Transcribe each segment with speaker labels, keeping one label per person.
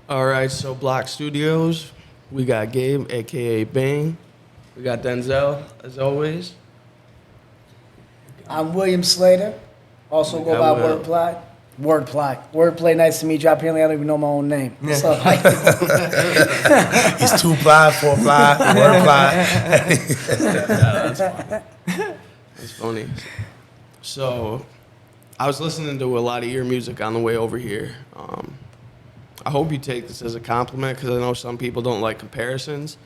Speaker 1: All right, so Block Studios, we got Gabe, aka Bang. We got Denzel, as always.
Speaker 2: I'm William Slater. Also
Speaker 1: We
Speaker 2: go
Speaker 1: got
Speaker 2: by
Speaker 1: Will.
Speaker 2: Wordplay. Wordplay, nice to meet you. Apparently, I don't even know my own name. What's up?
Speaker 3: He's 2-ply, 4-ply, word-ply.
Speaker 1: That's funny. So, I was listening to a lot of your music on the way over here. I hope you take this as a compliment because I know some people don't like comparisons.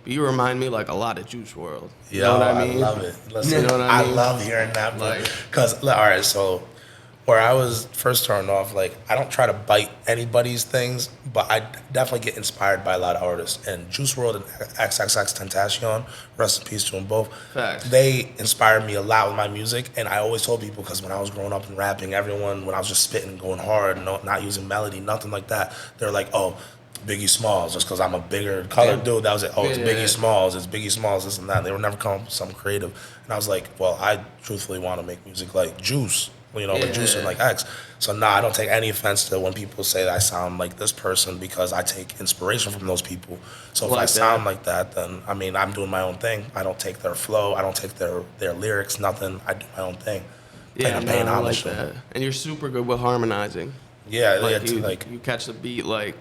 Speaker 1: But you remind me like a lot of Juice World. You know what I mean?
Speaker 3: love it. Listen,
Speaker 1: You know what I mean?
Speaker 3: love hearing that.
Speaker 1: Like-
Speaker 3: Because, all right, so where I was first starting off, like, I don't try to bite anybody's things, but I definitely get inspired by a lot of artists. And Juice WRLD and XXX Tentacion, rest in peace to them both.
Speaker 1: Facts.
Speaker 3: They inspired me a lot with my music. And I always told people, because when I was growing up and rapping, everyone, when I was just spitting and going hard, not using melody, nothing like that, they're like, oh, Biggie Smalls, just because I'm a bigger colored dude. That was it. Oh, it's
Speaker 1: Yeah.
Speaker 3: Biggie Smalls. It's Biggie Smalls, this and that. They were never coming up with something creative. And I was like, well, I truthfully want to make music like Juice, like Juice and like X. So, I don't take any offense to when people say that I sound like this person because I take inspiration from those people. So if I sound like that, then, I mean, I'm doing my own thing. I don't take their flow. I don't take their lyrics, nothing. I do my own thing.
Speaker 1: Yeah,
Speaker 3: I'm paying
Speaker 1: I like
Speaker 3: homage to
Speaker 1: that.
Speaker 3: them.
Speaker 1: And you're super good with harmonizing.
Speaker 3: Yeah,
Speaker 1: You catch the beat like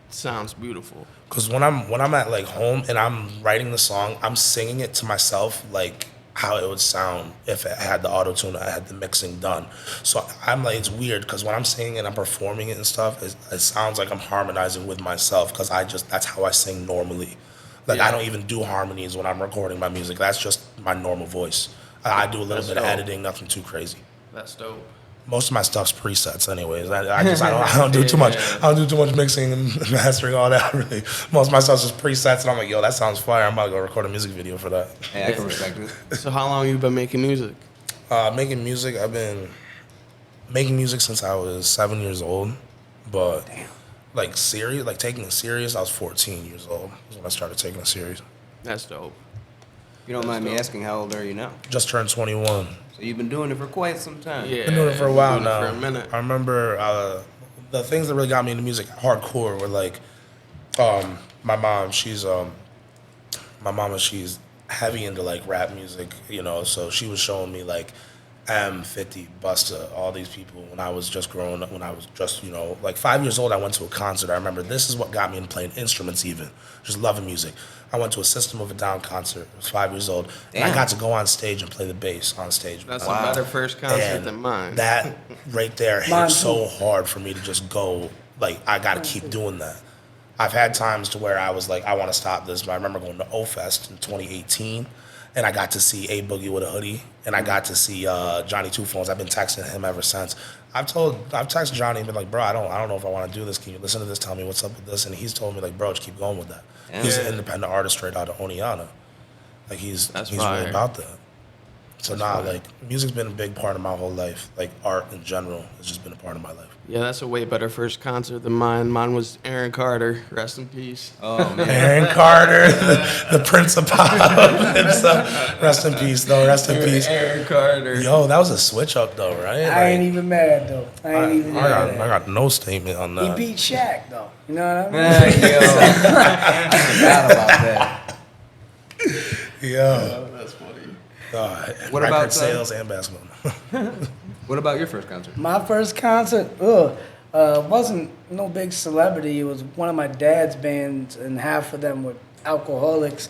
Speaker 1: it sounds beautiful.
Speaker 3: Because when I'm at like home and I'm writing the song, I'm singing it to myself like how it would sound if I had the auto tune, I had the mixing done. So I'm like, it's weird because when I'm singing and I'm performing it and stuff, it sounds like I'm harmonizing with myself because that's how I sing normally. Like I don't even do harmonies when I'm recording my music. That's just my normal voice. I do a little bit of editing, nothing too crazy.
Speaker 1: That's dope.
Speaker 3: Most of my stuff's presets, anyways. I don't do too much. I don't do too much mixing and mastering, all that. Really, most of my stuff's just presets, and I'm like, yo, that sounds fire. I'm about to go record a music video for that.
Speaker 4: Hey, I can respect it.
Speaker 1: So how long you been making music?
Speaker 3: Making music, I've been making music since I was 7 years old, but like serious, like taking it serious, I was 14 years old when I started taking it serious.
Speaker 1: That's dope.
Speaker 4: You don't mind me asking, how old are you now?
Speaker 3: Just turned 21.
Speaker 4: So you've been doing it for quite some time.
Speaker 1: Yeah.
Speaker 3: Been doing it for a while
Speaker 1: Doing it
Speaker 3: now.
Speaker 1: For a minute.
Speaker 3: I remember the things that really got me into music hardcore were like my mom. She's heavy into like rap music, So she was showing me like M50, Busta, all these people when I was just growing up. When I was just like 5 years old, I went to a concert. I remember this is what got me into playing instruments, even just loving music. I went to a System of a Down concert. I was 5 years old. And I got to go on stage and play the bass on stage.
Speaker 1: That's a better first concert
Speaker 3: And
Speaker 1: than mine.
Speaker 3: That right there
Speaker 2: Mine
Speaker 3: hit
Speaker 2: too.
Speaker 3: so hard for me to just go, like, I got to keep doing that. I've had times to where I was like, I want to stop this, but I remember going to O-Fest in 2018, and I got to see A Boogie with a hoodie, and I got to see Johnny Two Phones. I've been texting him ever since. I've texted Johnny and been like, bro, I don't know if I want to do this. Can you listen to this? Tell me what's up with this. And he's told me like, bro, just keep going with that.
Speaker 4: Yeah.
Speaker 3: He's an independent artist straight out of Oneonta. Like he's
Speaker 1: That's
Speaker 3: really
Speaker 1: fire.
Speaker 3: about that. So
Speaker 1: That's fire.
Speaker 3: like music's been a big part of my whole life. Like art in general has just been a part of my life.
Speaker 1: Yeah, that's a way better first concert than mine. Mine was Aaron Carter. Rest in peace.
Speaker 4: Oh, man.
Speaker 3: Aaron Carter, the Prince of Pop himself. Rest in peace, though. Rest in peace.
Speaker 1: Aaron Carter.
Speaker 3: Yo, that was a switch up, though, right?
Speaker 2: I ain't even mad though. I ain't even mad.
Speaker 3: I got no statement on
Speaker 2: He
Speaker 3: that.
Speaker 2: beat Shaq though. You know what I mean?
Speaker 4: Yo, I forgot about that.
Speaker 3: Yo,
Speaker 1: That's funny.
Speaker 4: What
Speaker 3: record
Speaker 4: about,
Speaker 3: sales and basketball?
Speaker 4: What about your first concert?
Speaker 2: My first concert, wasn't no big celebrity. It was one of my dad's bands, and half of them were alcoholics.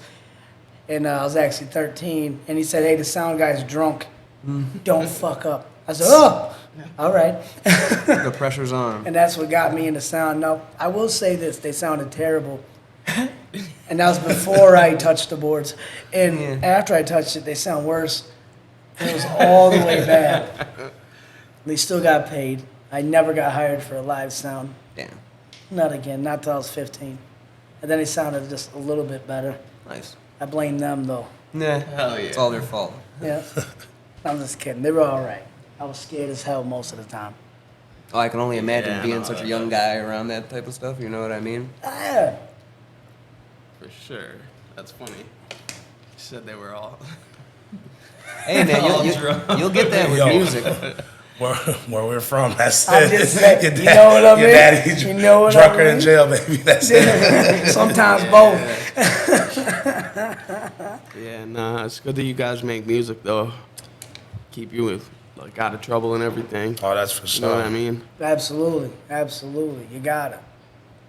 Speaker 2: And I was actually 13, and he said, "Hey, the sound guy's drunk. Don't fuck up." I said, "Oh, all right."
Speaker 4: The pressure's on.
Speaker 2: And that's what got me into sound. Now, I will say this: they sounded terrible. And that was before I touched the boards. And after I touched it, they sound worse. It was all the way bad. They still got paid. I never got hired for a live sound.
Speaker 4: Damn.
Speaker 2: Not again, not till I was 15. And then it sounded just a little bit better.
Speaker 4: Nice.
Speaker 2: I blame them, though.
Speaker 4: Nah.
Speaker 1: Hell yeah.
Speaker 4: It's all their fault.
Speaker 2: Yeah. I'm just kidding. They were all right. I was scared as hell most of the time.
Speaker 4: Oh, I can only imagine
Speaker 1: Yeah,
Speaker 4: being
Speaker 1: no,
Speaker 4: such a young guy around that type of stuff. You know what I mean?
Speaker 2: Yeah.
Speaker 1: For sure. That's funny. You said they were all.
Speaker 4: Hey, man,
Speaker 1: All
Speaker 4: you'll
Speaker 1: drunk.
Speaker 4: get that with
Speaker 3: Yo.
Speaker 4: music.
Speaker 3: where we're from. That's
Speaker 2: I'm
Speaker 3: it.
Speaker 2: just saying,
Speaker 3: Your
Speaker 2: you know what I mean?
Speaker 3: Your daddy
Speaker 2: You know what I
Speaker 3: drunker
Speaker 2: mean?
Speaker 3: in jail, baby. That's it.
Speaker 2: Sometimes both.
Speaker 1: Yeah, nah, it's good that you guys make music though. Keep you with like out of trouble and everything.
Speaker 3: Oh, that's for
Speaker 1: You know
Speaker 3: sure.
Speaker 1: what I mean?
Speaker 2: Absolutely, absolutely. You gotta.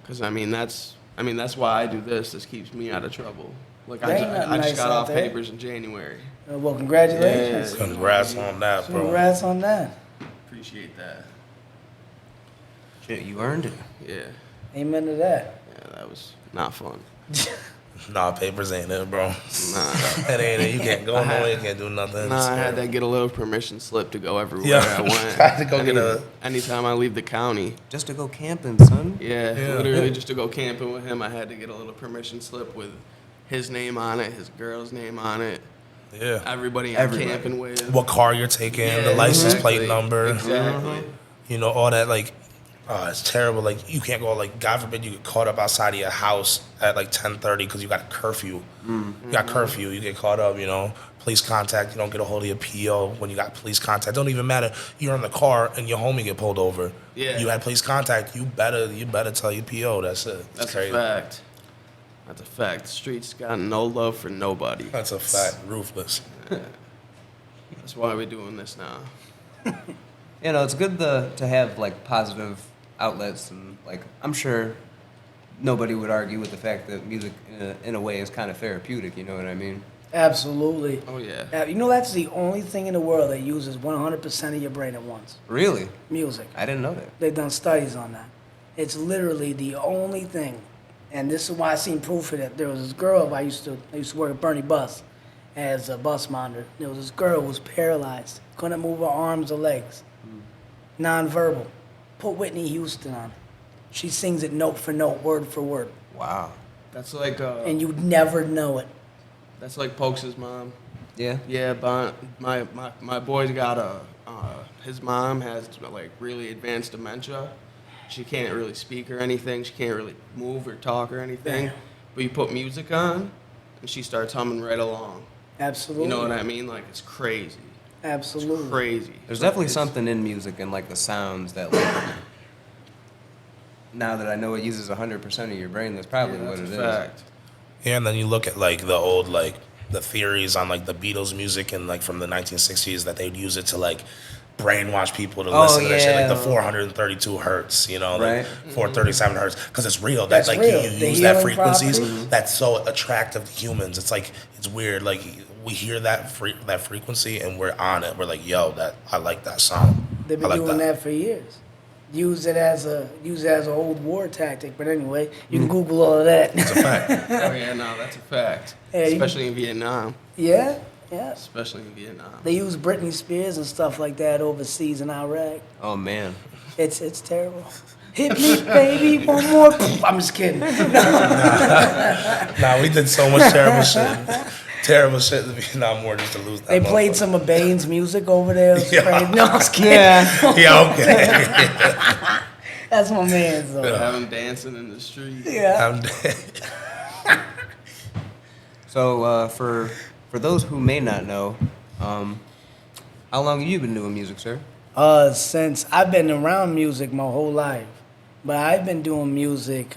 Speaker 1: Because that's why I do this. This keeps me out of trouble. Like
Speaker 2: There ain't nothing
Speaker 1: I just
Speaker 2: nice
Speaker 1: got
Speaker 2: out
Speaker 1: off
Speaker 2: there.
Speaker 1: papers in January.
Speaker 2: Well, congratulations.
Speaker 1: Yeah.
Speaker 3: Congrats on that, bro.
Speaker 2: Congrats on that.
Speaker 1: Appreciate that.
Speaker 4: Shit, you earned it.
Speaker 1: Yeah,
Speaker 2: Amen to that.
Speaker 1: yeah, that was not fun.
Speaker 3: Nah, papers ain't it, bro.
Speaker 1: Nah,
Speaker 3: That ain't it. You can't go nowhere. You can't do nothing.
Speaker 1: I had to get a little permission slip to go everywhere
Speaker 3: Yeah.
Speaker 1: I went.
Speaker 3: I had to go get a-
Speaker 1: Anytime I leave the county.
Speaker 4: Just to go camping, son.
Speaker 1: Yeah,
Speaker 3: Yeah.
Speaker 1: literally just to go camping with him, I had to get a little permission slip with his name on it, his girl's name on it,
Speaker 3: Yeah.
Speaker 1: everybody I'm
Speaker 4: Everybody.
Speaker 1: camping with.
Speaker 3: What car you're taking, the
Speaker 1: Yeah,
Speaker 3: license
Speaker 1: exactly.
Speaker 3: plate number.
Speaker 1: Exactly.
Speaker 3: You know, all that, like, it's terrible. Like, you can't go, like, God forbid you get caught up outside of your house at, like, 10:30 because you got a curfew. You got curfew. You get caught up, you know. Police contact, you don't get a hold of your PO when you got police contact. Don't even matter. You're in the car and your homie get pulled over.
Speaker 1: Yeah.
Speaker 3: You had police contact. You better tell your PO. That's it. It's
Speaker 1: That's
Speaker 3: crazy.
Speaker 1: a fact. That's a fact. The streets got no love for nobody.
Speaker 3: That's a fact. Ruthless.
Speaker 1: That's why we're doing this now.
Speaker 4: You know, it's good to have like positive outlets, and like I'm sure nobody would argue with the fact that music in a way is kind of therapeutic. You know what I mean?
Speaker 2: Absolutely.
Speaker 1: Oh yeah.
Speaker 2: You know, that's the only thing in the world that uses 100% of your brain at once.
Speaker 4: Really?
Speaker 2: Music.
Speaker 4: I didn't know that.
Speaker 2: They've done studies on that. It's literally the only thing. And this is why I seen proof of it. There was this girl I used to work at Bernie Bus as a bus monitor. There was this girl who was paralyzed, couldn't move her arms or legs, nonverbal. Put Whitney Houston on it. She sings it note for note, word for word,
Speaker 4: Wow.
Speaker 1: That's like
Speaker 2: and you'd never know it.
Speaker 1: that's like Pokes' mom.
Speaker 4: Yeah.
Speaker 1: Yeah, but my boy's got his mom has like really advanced dementia. She can't really speak or anything. She can't really move or talk or anything.
Speaker 2: Damn.
Speaker 1: But you put music on, and she starts humming right along.
Speaker 2: Absolutely.
Speaker 1: You know what I mean? Like it's crazy.
Speaker 2: Absolutely.
Speaker 1: Crazy.
Speaker 4: There's
Speaker 1: So
Speaker 4: definitely
Speaker 1: it's-
Speaker 4: something in music and like the sounds that like. Now that I know it uses 100% of your brain, that's probably
Speaker 1: Yeah,
Speaker 4: what
Speaker 1: that's
Speaker 4: it
Speaker 1: a
Speaker 4: is.
Speaker 1: fact.
Speaker 3: Yeah, and then you look at like the old like the theories on like the Beatles music and like from the 1960s that they'd use it to like brainwash people to
Speaker 4: Oh,
Speaker 3: listen to that shit, like
Speaker 4: yeah.
Speaker 3: the 432 hertz, you know, like
Speaker 4: Right.
Speaker 3: 437 hertz, because it's real.
Speaker 2: That's
Speaker 3: That like
Speaker 2: real.
Speaker 3: you
Speaker 2: The
Speaker 3: use that
Speaker 2: healing
Speaker 3: frequencies.
Speaker 2: properties.
Speaker 3: That's so attractive to humans. It's like it's weird. Like we hear that that frequency and we're on it. We're like, yo, that I like that sound.
Speaker 2: They've
Speaker 3: I
Speaker 2: been
Speaker 3: like
Speaker 2: doing that for years. Use it as an old war tactic. But anyway, you can Google all of that.
Speaker 3: It's a fact.
Speaker 1: Oh yeah, no, that's a fact.
Speaker 2: Yeah, you-
Speaker 1: Especially in Vietnam.
Speaker 2: Yeah, yeah.
Speaker 1: Especially in Vietnam.
Speaker 2: They use Britney Spears and stuff like that overseas in Iraq.
Speaker 4: Oh man.
Speaker 2: It's terrible. Hit me, baby, one more. I'm just kidding.
Speaker 3: Nah, we did so much terrible shit. Terrible shit in the Vietnam War just to lose that.
Speaker 2: They played
Speaker 3: motherfucker.
Speaker 2: some of Bane's music over there. It was
Speaker 3: Yeah.
Speaker 2: crazy. No, I was kidding.
Speaker 3: Yeah, okay.
Speaker 2: That's my man, though.
Speaker 1: Have them dancing in the street.
Speaker 2: Yeah.
Speaker 3: I'm dead.
Speaker 4: So for those who may not know, how long have you been doing music, sir?
Speaker 2: Since I've been around music my whole life, but I've been doing music.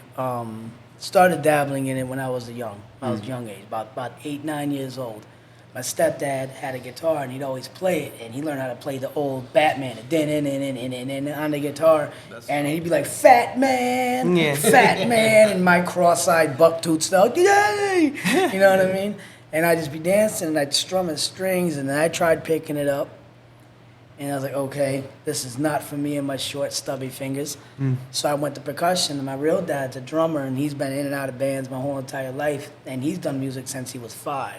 Speaker 2: Started dabbling in it when I was young. I was young age, about 8, 9 years old. My stepdad had a guitar and he'd always play it, and he learned how to play the old Batman, on the guitar, and he'd be like, "Fat man,
Speaker 4: Yeah.
Speaker 2: fat man," and my cross-eyed buck-toothed style, "Yay!" You know what I mean? And I'd just be dancing and I'd strum the strings, and then I tried picking it up. And I was like, okay, this is not for me and my short, stubby fingers. So I went to percussion, and my real dad's a drummer, and he's been in and out of bands my whole entire life, and he's done music since he was 5.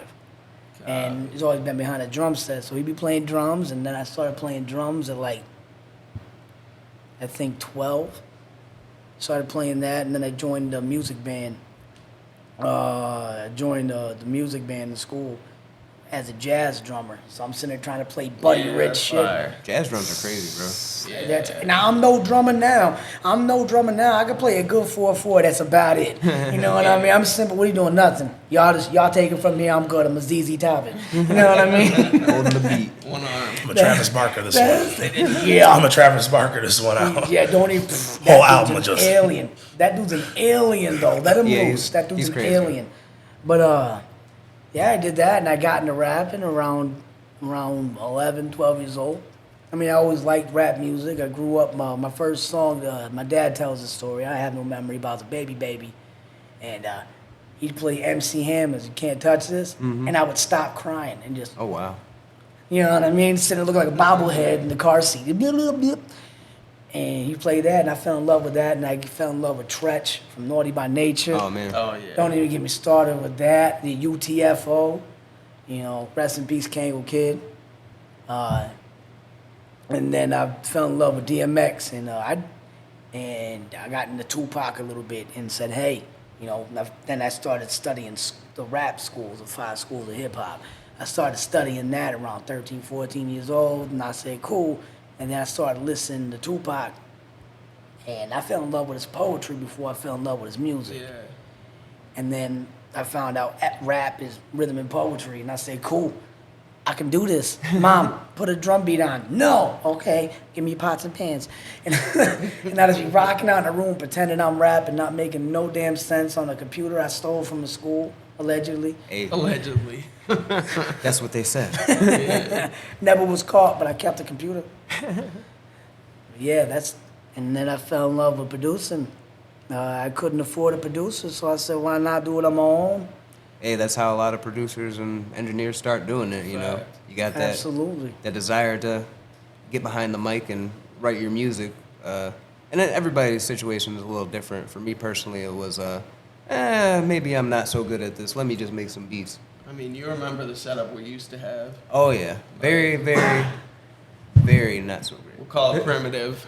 Speaker 2: And he's always been behind a drum set, so he'd be playing drums, and then I started playing drums at like, I think 12. Started playing that, and then I joined the music band. I joined the music band in school. as a jazz drummer. So I'm sitting there trying to play Buddy Rich shit.
Speaker 1: Fire.
Speaker 4: Jazz drums are crazy, bro.
Speaker 2: Now I'm no drummer now. I can play a good 4/4. That's about it. You know what I mean? I'm simple. What are you doing? Nothing. Y'all take it from me. I'm good. I'm a ZZ Top it. You know what I mean?
Speaker 4: Holding the beat.
Speaker 1: One arm.
Speaker 3: I'm a Travis Barker this one.
Speaker 2: Yeah.
Speaker 3: I'm a Travis Barker this one out.
Speaker 2: Yeah, don't even.
Speaker 3: Whole
Speaker 2: That
Speaker 3: album
Speaker 2: dude's
Speaker 3: of
Speaker 2: an
Speaker 3: just-
Speaker 2: alien. That dude's an alien though. Let him
Speaker 4: Yeah,
Speaker 2: loose. That dude's
Speaker 4: he's
Speaker 2: an
Speaker 4: crazy.
Speaker 2: alien. But yeah, I did that, and I got into rapping around 11, 12 years old. I mean, I always liked rap music. I grew up. My first song, my dad tells the story. I have no memory about the baby, and he'd play MC Hammer's "You Can't Touch This," and I would stop crying and just,
Speaker 4: Oh wow.
Speaker 2: you know what I mean, sit and look like a bobblehead in the car seat. And he played that, and I fell in love with that, and I fell in love with Tretch from Naughty by Nature.
Speaker 4: Oh man.
Speaker 1: Oh yeah.
Speaker 2: Don't even get me started with that. The UTFO, you know, rest in peace, Kangle Kid. And then I fell in love with DMX, and I got into Tupac a little bit, and said, hey, you know. Then I started studying the rap schools, the 5 schools of hip hop. I started studying that around 13, 14 years old, and I said, cool. And then I started listening to Tupac, and I fell in love with his poetry before I fell in love with his music.
Speaker 1: Yeah.
Speaker 2: And then I found out rap is rhythm and poetry, and I said, cool, I can do this. Mom, put a drum beat on. No, okay, give me pots and pans. And I just be rocking out in a room, pretending I'm rapping, not making no damn sense on a computer I stole from the school, allegedly.
Speaker 4: Hey,
Speaker 1: Allegedly.
Speaker 4: that's what they said.
Speaker 2: Never was caught, but I kept the computer. Yeah, and then I fell in love with producing. I couldn't afford a producer, so I said, why not do it on my own?
Speaker 4: Hey, that's how a lot of producers and engineers start doing it. You know, you got that
Speaker 2: Absolutely.
Speaker 4: that desire to get behind the mic and write your music. And then everybody's situation is a little different. For me personally, it was maybe I'm not so good at this. Let me just make some beats.
Speaker 1: I mean, you remember the setup we used to have.
Speaker 4: Oh yeah, very, very, very not so great.
Speaker 1: We'll call it primitive.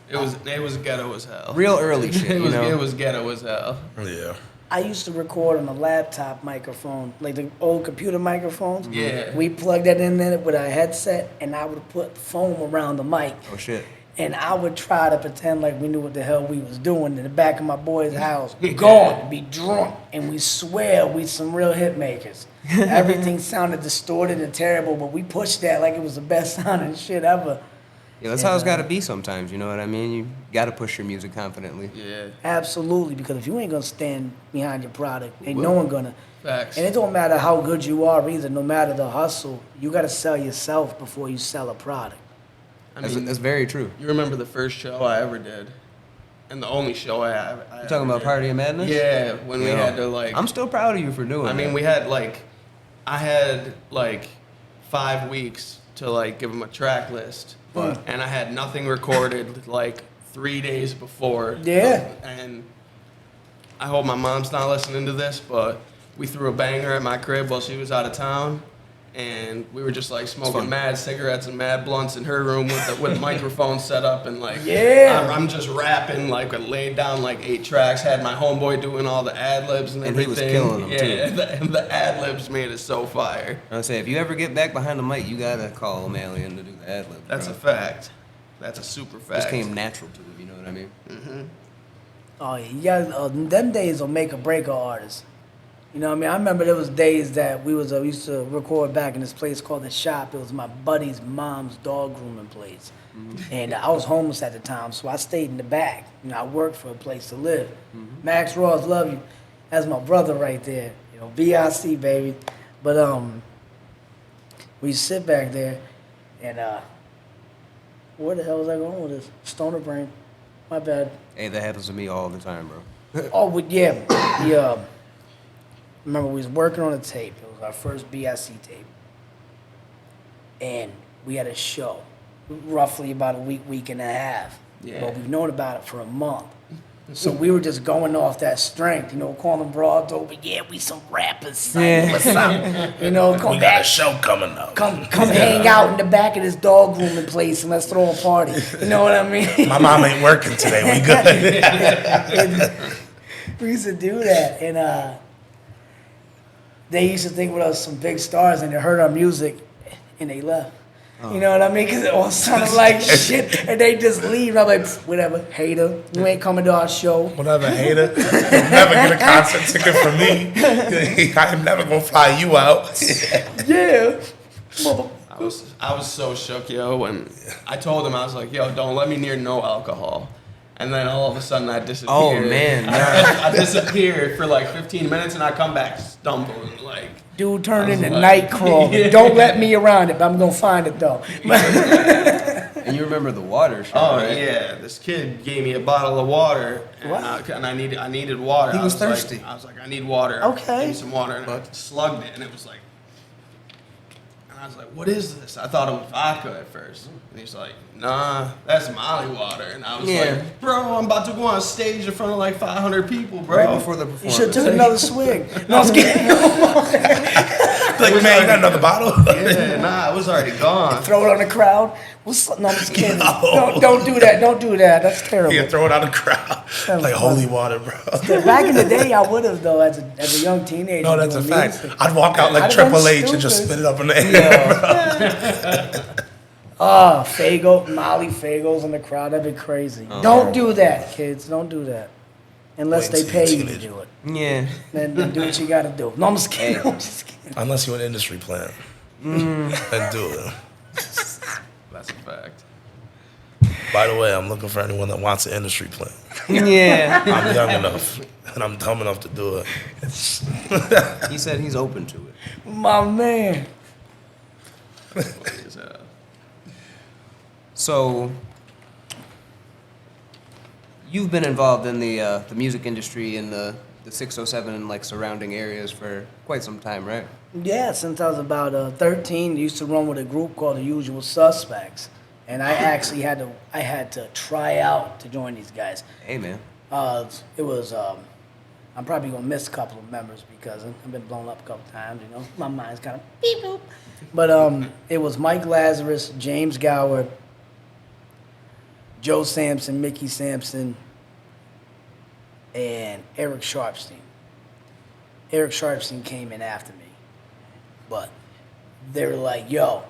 Speaker 1: It was ghetto as hell.
Speaker 4: Real early shit,
Speaker 1: It
Speaker 4: you
Speaker 1: was
Speaker 4: know.
Speaker 1: it was ghetto as hell.
Speaker 3: Yeah.
Speaker 2: I used to record on a laptop microphone, like the old computer microphones.
Speaker 1: Yeah.
Speaker 2: We plugged that in there with a headset, and I would put foam around the mic.
Speaker 4: Oh shit.
Speaker 2: And I would try to pretend like we knew what the hell we was doing in the back of my boy's house. Gone, be drunk, and we swear we some real hit makers. Everything sounded distorted and terrible, but we pushed that like it was the best sounding shit ever.
Speaker 4: Yeah, that's how it's got to be sometimes. You know what I mean? You got to push your music confidently.
Speaker 1: Yeah.
Speaker 2: Absolutely, because if you ain't gonna stand behind your product, ain't no one gonna.
Speaker 1: Facts.
Speaker 2: And it don't matter how good you are either, no matter the hustle, you gotta sell yourself before you sell a product.
Speaker 1: I
Speaker 4: That's,
Speaker 1: mean,
Speaker 4: that's very true.
Speaker 1: you remember the first show I ever did, and the only show I
Speaker 4: You talking about Party of Madness?
Speaker 1: Yeah, when we
Speaker 4: Yo,
Speaker 1: had to like.
Speaker 4: I'm still proud of you for doing
Speaker 1: I mean,
Speaker 4: that.
Speaker 1: I had like 5 weeks to like give them a track list, and I had nothing recorded like 3 days before.
Speaker 2: Yeah.
Speaker 1: And I hope my mom's not listening to this, but we threw a banger at my crib while she was out of town, and we were just like smoking
Speaker 4: fun.
Speaker 1: mad cigarettes and mad blunts in her room with microphones set up, and like
Speaker 2: Yeah.
Speaker 1: I'm just rapping, like I laid down like 8 tracks, had my homeboy doing all the ad libs and
Speaker 4: And he
Speaker 1: everything.
Speaker 4: was killing them,
Speaker 1: yeah,
Speaker 4: too.
Speaker 1: and the ad libs made it so fire.
Speaker 4: I say, if you ever get back behind the mic, you gotta call O'Malley to do the ad lib.
Speaker 1: That's a fact. That's a super fact.
Speaker 4: Just came natural to it. You know what I mean?
Speaker 2: Oh yeah, you got them days will make or break an artist. You know what I mean? I remember there was days that we used to record back in this place called The Shop. It was my buddy's mom's dog grooming place. And I was homeless at the time, so I stayed in the back. You know, I worked for a place to live. Max Ross, love you. That's my brother right there. You know, BLC, baby. But we sit back there, and where the hell was I going with this? Stoner brain. My bad.
Speaker 4: Hey, that happens to me all the time, bro.
Speaker 2: Oh, but yeah. Remember, we was working on a tape. It was our first BSC tape. And we had a show, roughly about a week and a half.
Speaker 1: Yeah.
Speaker 2: But we've known about it for a month. So we were just going off that strength, you know, calling broads over, yeah, we some rappers, son, what's up? You know, come
Speaker 3: We got
Speaker 2: back,
Speaker 3: a show coming up.
Speaker 2: come hang out in the back of this dog grooming place and let's throw a party. You know what I mean?
Speaker 3: My mom ain't working today. We good.
Speaker 2: We used to do that, and they used to think we were some big stars, and they heard our music, and they left. You know what I mean? Because it all sounded like shit, and they just leave. I'm like, whatever, hater, you ain't coming to our show.
Speaker 3: Whatever, hater. You'll never get a concert ticket from me. I'm never gonna fly you out.
Speaker 2: Yeah.
Speaker 1: I was so shook, yo, when I told him, I was like, yo, don't let me near no alcohol. And then all of a sudden I disappeared.
Speaker 4: Oh, man.
Speaker 1: I disappeared for like 15 minutes and I come back stumbling like.
Speaker 2: Dude turned into
Speaker 1: like,
Speaker 2: Nightcrawler.
Speaker 1: yeah.
Speaker 2: Don't let me around it, but I'm gonna find it though.
Speaker 4: And you remember the water show,
Speaker 1: Oh
Speaker 4: right?
Speaker 1: yeah, this kid gave me a bottle of water, and,
Speaker 2: What?
Speaker 1: and I needed water.
Speaker 4: He
Speaker 1: I
Speaker 4: was
Speaker 1: like-
Speaker 4: thirsty.
Speaker 1: I was like, I need water.
Speaker 2: Okay.
Speaker 1: Give me some water, and I slugged it, and it was like, and I was like, what is this? I thought it was vodka at first, and he's like, nah, that's Molly water, and I was
Speaker 4: Yeah.
Speaker 1: like, bro, I'm about to go on stage in front of like 500 people, bro.
Speaker 4: Right before the
Speaker 2: You
Speaker 4: performance.
Speaker 2: should have took another swig. No, I'm just kidding.
Speaker 3: Like, man, you got another bottle?
Speaker 1: Yeah, nah, it was already gone.
Speaker 2: Throw it on the crowd. No, I'm just kidding.
Speaker 3: No.
Speaker 2: Don't do that. Don't do that. That's terrible.
Speaker 3: You throw it on the crowd. Like holy water, bro.
Speaker 2: Back in the day, I would have though, as a young teenager.
Speaker 3: No, that's a
Speaker 2: doing
Speaker 3: fact.
Speaker 2: music.
Speaker 3: I'd walk out like
Speaker 2: I'd have been
Speaker 3: Triple H and just
Speaker 2: stupid.
Speaker 3: spit it up in the air.
Speaker 2: Oh, Fago, Molly Fagos in the crowd. That'd be crazy. Don't do that, kids. Don't do that. Unless
Speaker 3: Wait
Speaker 2: they
Speaker 3: till
Speaker 2: pay
Speaker 3: you're
Speaker 2: you
Speaker 3: a
Speaker 2: to
Speaker 3: teenager.
Speaker 2: do it.
Speaker 4: Yeah.
Speaker 2: Then do what you gotta do. No, I'm just kidding.
Speaker 4: Hey.
Speaker 2: I'm just kidding.
Speaker 3: Unless you're an industry plant. Then do it.
Speaker 1: That's a fact.
Speaker 3: By the way, I'm looking for anyone that wants an industry plant.
Speaker 4: Yeah.
Speaker 3: I'm young enough and I'm dumb enough to do it.
Speaker 4: He said he's open to it.
Speaker 2: My man.
Speaker 1: Funny as hell.
Speaker 4: So, you've been involved in the music industry in the 607 and like surrounding areas for quite some time, right?
Speaker 2: Yeah, since I was about 13, I used to run with a group called the Usual Suspects, and I actually had to try out to join these guys.
Speaker 4: Hey, man.
Speaker 2: It was I'm probably gonna miss a couple of members because I've been blown up a couple times. You know, my mind's kind of beep boop. But it was Mike Lazarus, James Gower, Joe Sampson, Mickey Sampson, and Eric Sharpstein. Eric Sharpstein came in after me, but they were like, "Yo,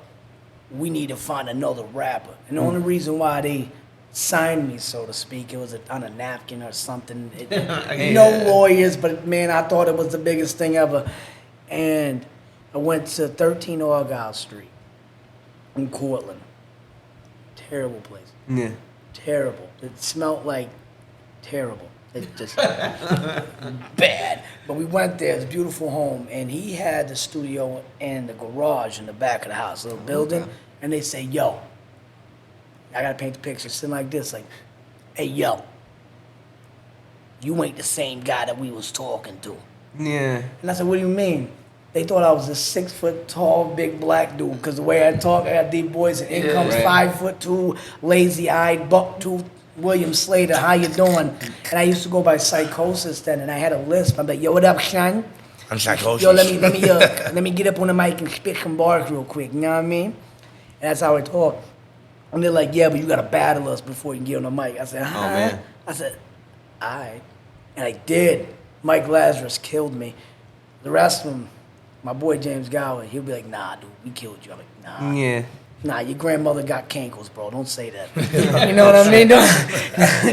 Speaker 2: we need to find another rapper." And the only reason why they signed me, so to speak, it was on a napkin or something. No lawyers, but man, I thought it was the biggest thing ever. And I went to 13 Argyle Street in Cortland. Terrible place.
Speaker 4: Yeah.
Speaker 2: Terrible. It smelled like terrible. It just bad. But we went there. It's a beautiful home, and he had the studio and the garage in the back of the house, a little building. And they say, "Yo, I gotta paint the picture, sitting like this, like, hey, yo, you ain't the same guy that we was talking to."
Speaker 4: Yeah.
Speaker 2: And I said, "What do you mean?" They thought I was a 6 foot tall, big black dude, because the way I talk, I got deep voice, and in comes
Speaker 4: right.
Speaker 2: 5'2", lazy eyed, buck-toothed William Slater. How you doing? And I used to go by Psychosis then, and I had a lisp. I'm like, "Yo, what up, son?
Speaker 3: I'm psychosis.
Speaker 2: Yo, let me get up on the mic and spit some bars real quick." You know what I mean? And that's how I talk. And they're like, "Yeah, but you gotta battle us before you can get on the mic." I said, "Huh?"
Speaker 4: man.
Speaker 2: I said, "All right." And I did. Mike Lazarus killed me. The rest of them, my boy James Gower, he'll be like, "Nah, dude, we killed you." I'm like, "Nah.
Speaker 4: Yeah.
Speaker 2: Nah, your grandmother got cankles, bro. Don't say that." You know what I mean?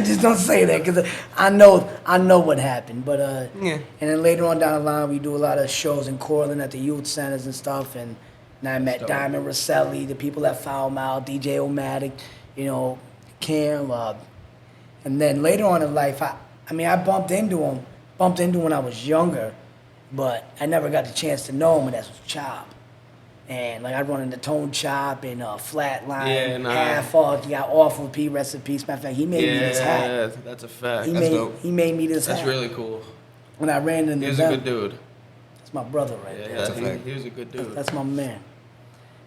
Speaker 2: Just don't say that, because I know what happened. But
Speaker 4: Yeah.
Speaker 2: and then later on down the line, we do a lot of shows in Cortland at the youth centers and stuff. And I met Diamond Rosselli, the people at Foul Mouth, DJ Omatic, you know, Cam. And then later on in life, I bumped into him when I was younger, but I never got the chance to know him, and that's Chop. And like I run into Tone Chop and Flatline,
Speaker 1: Yeah, nah.
Speaker 2: Half Off. You got Awful P, rest in peace. Matter of fact, he made me this hat.
Speaker 1: Yeah, that's a fact.
Speaker 2: He
Speaker 4: dope.
Speaker 2: made me this
Speaker 1: That's
Speaker 2: hat.
Speaker 1: really cool.
Speaker 2: When I ran into
Speaker 1: He was
Speaker 2: them,
Speaker 1: a good dude.
Speaker 2: that's my brother right
Speaker 1: Yeah,
Speaker 2: there.
Speaker 4: That's a fact.
Speaker 1: he was a good dude.
Speaker 2: That's my man.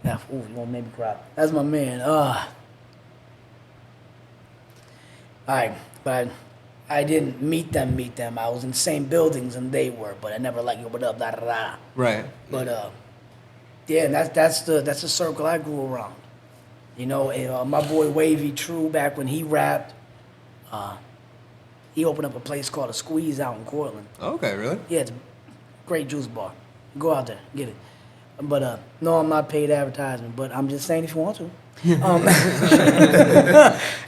Speaker 2: Yeah, ooh, you won't make me cry. That's my man. All right, but I didn't meet them. I was in the same buildings and they were, but I never like, "Yo, what up, da da da."
Speaker 4: Right.
Speaker 2: But yeah, and that's the circle I grew around. You know, and, my boy Wavy True, back when he rapped, he opened up a place called a Squeeze out in Cortland.
Speaker 4: Okay, really?
Speaker 2: Yeah, it's a great juice bar. Go out there, get it. But no, I'm not paid advertisement. But I'm just saying if you want to.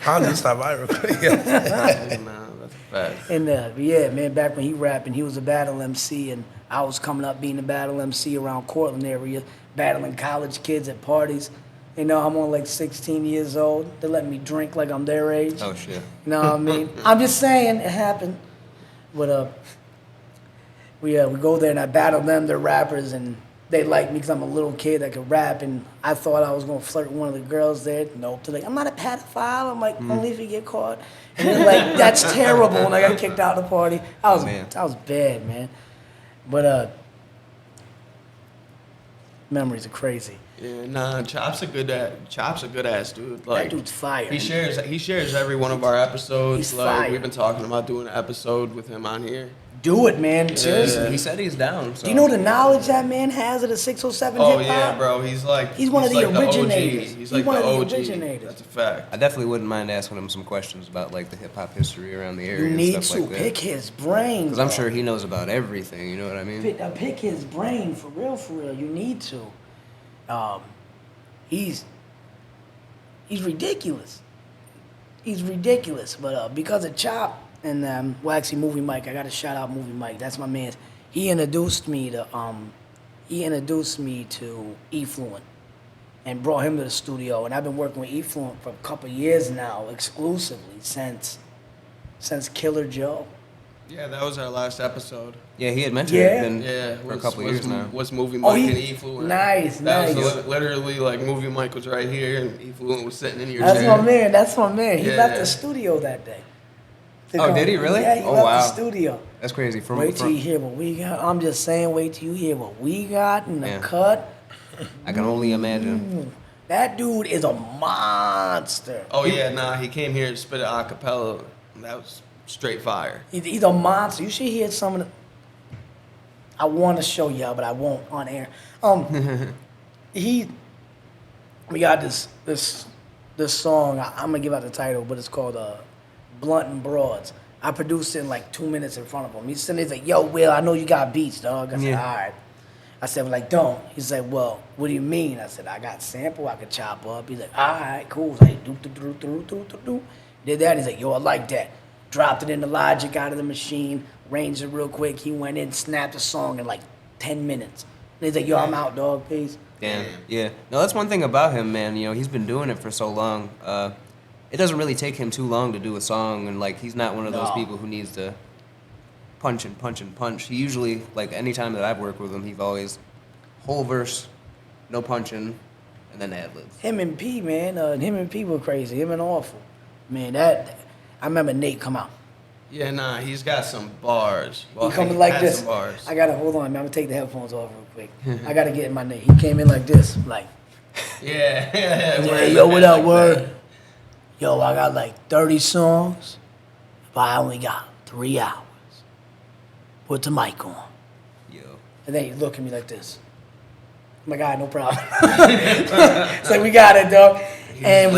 Speaker 3: How did this not viral? Yeah.
Speaker 1: Nah, that's a fact.
Speaker 2: And yeah, man, back when he rapping, he was a battle MC, and I was coming up being a battle MC around Cortland area, battling college kids at parties. You know, I'm only like 16 years old. They're letting me drink like I'm their age.
Speaker 4: Oh shit.
Speaker 2: You know what I mean? I'm just saying it happened. But we go there and I battle them. They're rappers and they like me because I'm a little kid that could rap. And I thought I was gonna flirt with one of the girls there. Nope. They're like, I'm not a pedophile. I'm like, only if you get caught. And they're like, that's terrible. And I got kicked out of the party. I was bad, man. But memories are crazy.
Speaker 1: Yeah, nah, Chop's a good ass dude. Like,
Speaker 2: That dude's fire.
Speaker 1: He shares every one of our episodes.
Speaker 2: He's
Speaker 1: like
Speaker 2: fire.
Speaker 1: we've been talking about doing an episode with him on here.
Speaker 2: Do it, man. Seriously.
Speaker 4: He said he's down. So.
Speaker 2: Do you know the knowledge that man has of the 607
Speaker 1: Oh
Speaker 2: hip hop?
Speaker 1: yeah, bro. He's
Speaker 2: one of the
Speaker 1: like
Speaker 2: originators.
Speaker 1: OG. He's
Speaker 2: He's
Speaker 1: like
Speaker 2: one
Speaker 1: the
Speaker 2: of the
Speaker 1: OG.
Speaker 2: originators.
Speaker 1: That's a fact.
Speaker 4: I definitely wouldn't mind asking him some questions about like the hip hop history around the area
Speaker 2: You
Speaker 4: and
Speaker 2: need
Speaker 4: stuff
Speaker 2: to
Speaker 4: like that.
Speaker 2: pick his brain.
Speaker 4: Because I'm
Speaker 2: bro.
Speaker 4: sure he knows about everything. You know what I mean?
Speaker 2: Pick his brain for real, for real. You need to. He's ridiculous. He's ridiculous. But because of Chop and well, actually, Movie Mike. I got to shout out Movie Mike. That's my man. He introduced me to Effluent and brought him to the studio. And I've been working with Effluent for a couple years now, exclusively since Killer Joe.
Speaker 1: Yeah, that was our last episode.
Speaker 4: Yeah, he had mentioned
Speaker 2: Yeah.
Speaker 4: it
Speaker 1: Yeah,
Speaker 4: for a couple years now.
Speaker 1: Was Movie Mike and Effluent.
Speaker 2: Nice,
Speaker 1: That
Speaker 2: nice.
Speaker 1: was literally like Movie Mike was right here and Effluent was sitting in your
Speaker 2: That's
Speaker 1: chair.
Speaker 2: my man. That's my man. He
Speaker 1: Yeah.
Speaker 2: left the studio that day. to
Speaker 4: Oh,
Speaker 2: come.
Speaker 4: did he really?
Speaker 2: Yeah, he
Speaker 4: Oh,
Speaker 2: left
Speaker 4: wow.
Speaker 2: the studio.
Speaker 4: That's crazy.
Speaker 2: Wait till you hear what we got. I'm just saying, wait till you hear what we got in the
Speaker 4: Yeah.
Speaker 2: cut.
Speaker 4: I can only imagine.
Speaker 2: That dude is a monster.
Speaker 1: Oh yeah, nah, he came here to spit it a cappella. That was straight fire.
Speaker 2: He's a monster. You should hear some of the. I want to show y'all, but I won't on air. We got this song. I'm gonna give out the title, but it's called "Blunt and Broads." I produced it in like 2 minutes in front of him. He's sitting there, he's like, "Yo, Will, I know you got beats, dog." I said,
Speaker 4: Yeah.
Speaker 2: "All right." I said, "Well, like, don't." He's like, "Well, what do you mean?" I said, "I got sample I could chop up." He's like, "All right, cool." He's like, "Do do do do do do do." Did that. He's like, "Yo, I like that." Dropped it in the Logic out of the machine, arranged it real quick. He went in, snapped the song in like 10 minutes. And he's like, "Yo, I'm out, dog. Peace."
Speaker 4: Damn. Yeah. No, that's one thing about him, man. You know, he's been doing it for so long. It doesn't really take him too long to do a song, and like he's not one of those
Speaker 2: No.
Speaker 4: people who needs to punch and punch and punch. He usually, like any time that I've worked with him, he's always whole verse, no punching, and then ad libs.
Speaker 2: Him and P, man. Him and P were crazy. Him and Awful. Man, I remember Nate come out.
Speaker 1: Yeah, nah, he's got some bars. Well,
Speaker 2: He coming like
Speaker 1: had
Speaker 2: this.
Speaker 1: some bars.
Speaker 2: I gotta hold on, man. I'm gonna take the headphones off real quick. I gotta get in my Nate. He came in like this, like,
Speaker 1: Yeah,
Speaker 2: "Hey, yo, what up, word? Yo, I got like 30 songs, but I only got 3 hours. Put the mic on."
Speaker 4: Yo.
Speaker 2: And then he look at me like this. I'm like, "All right, no problem." It's like, "We got it, dog." And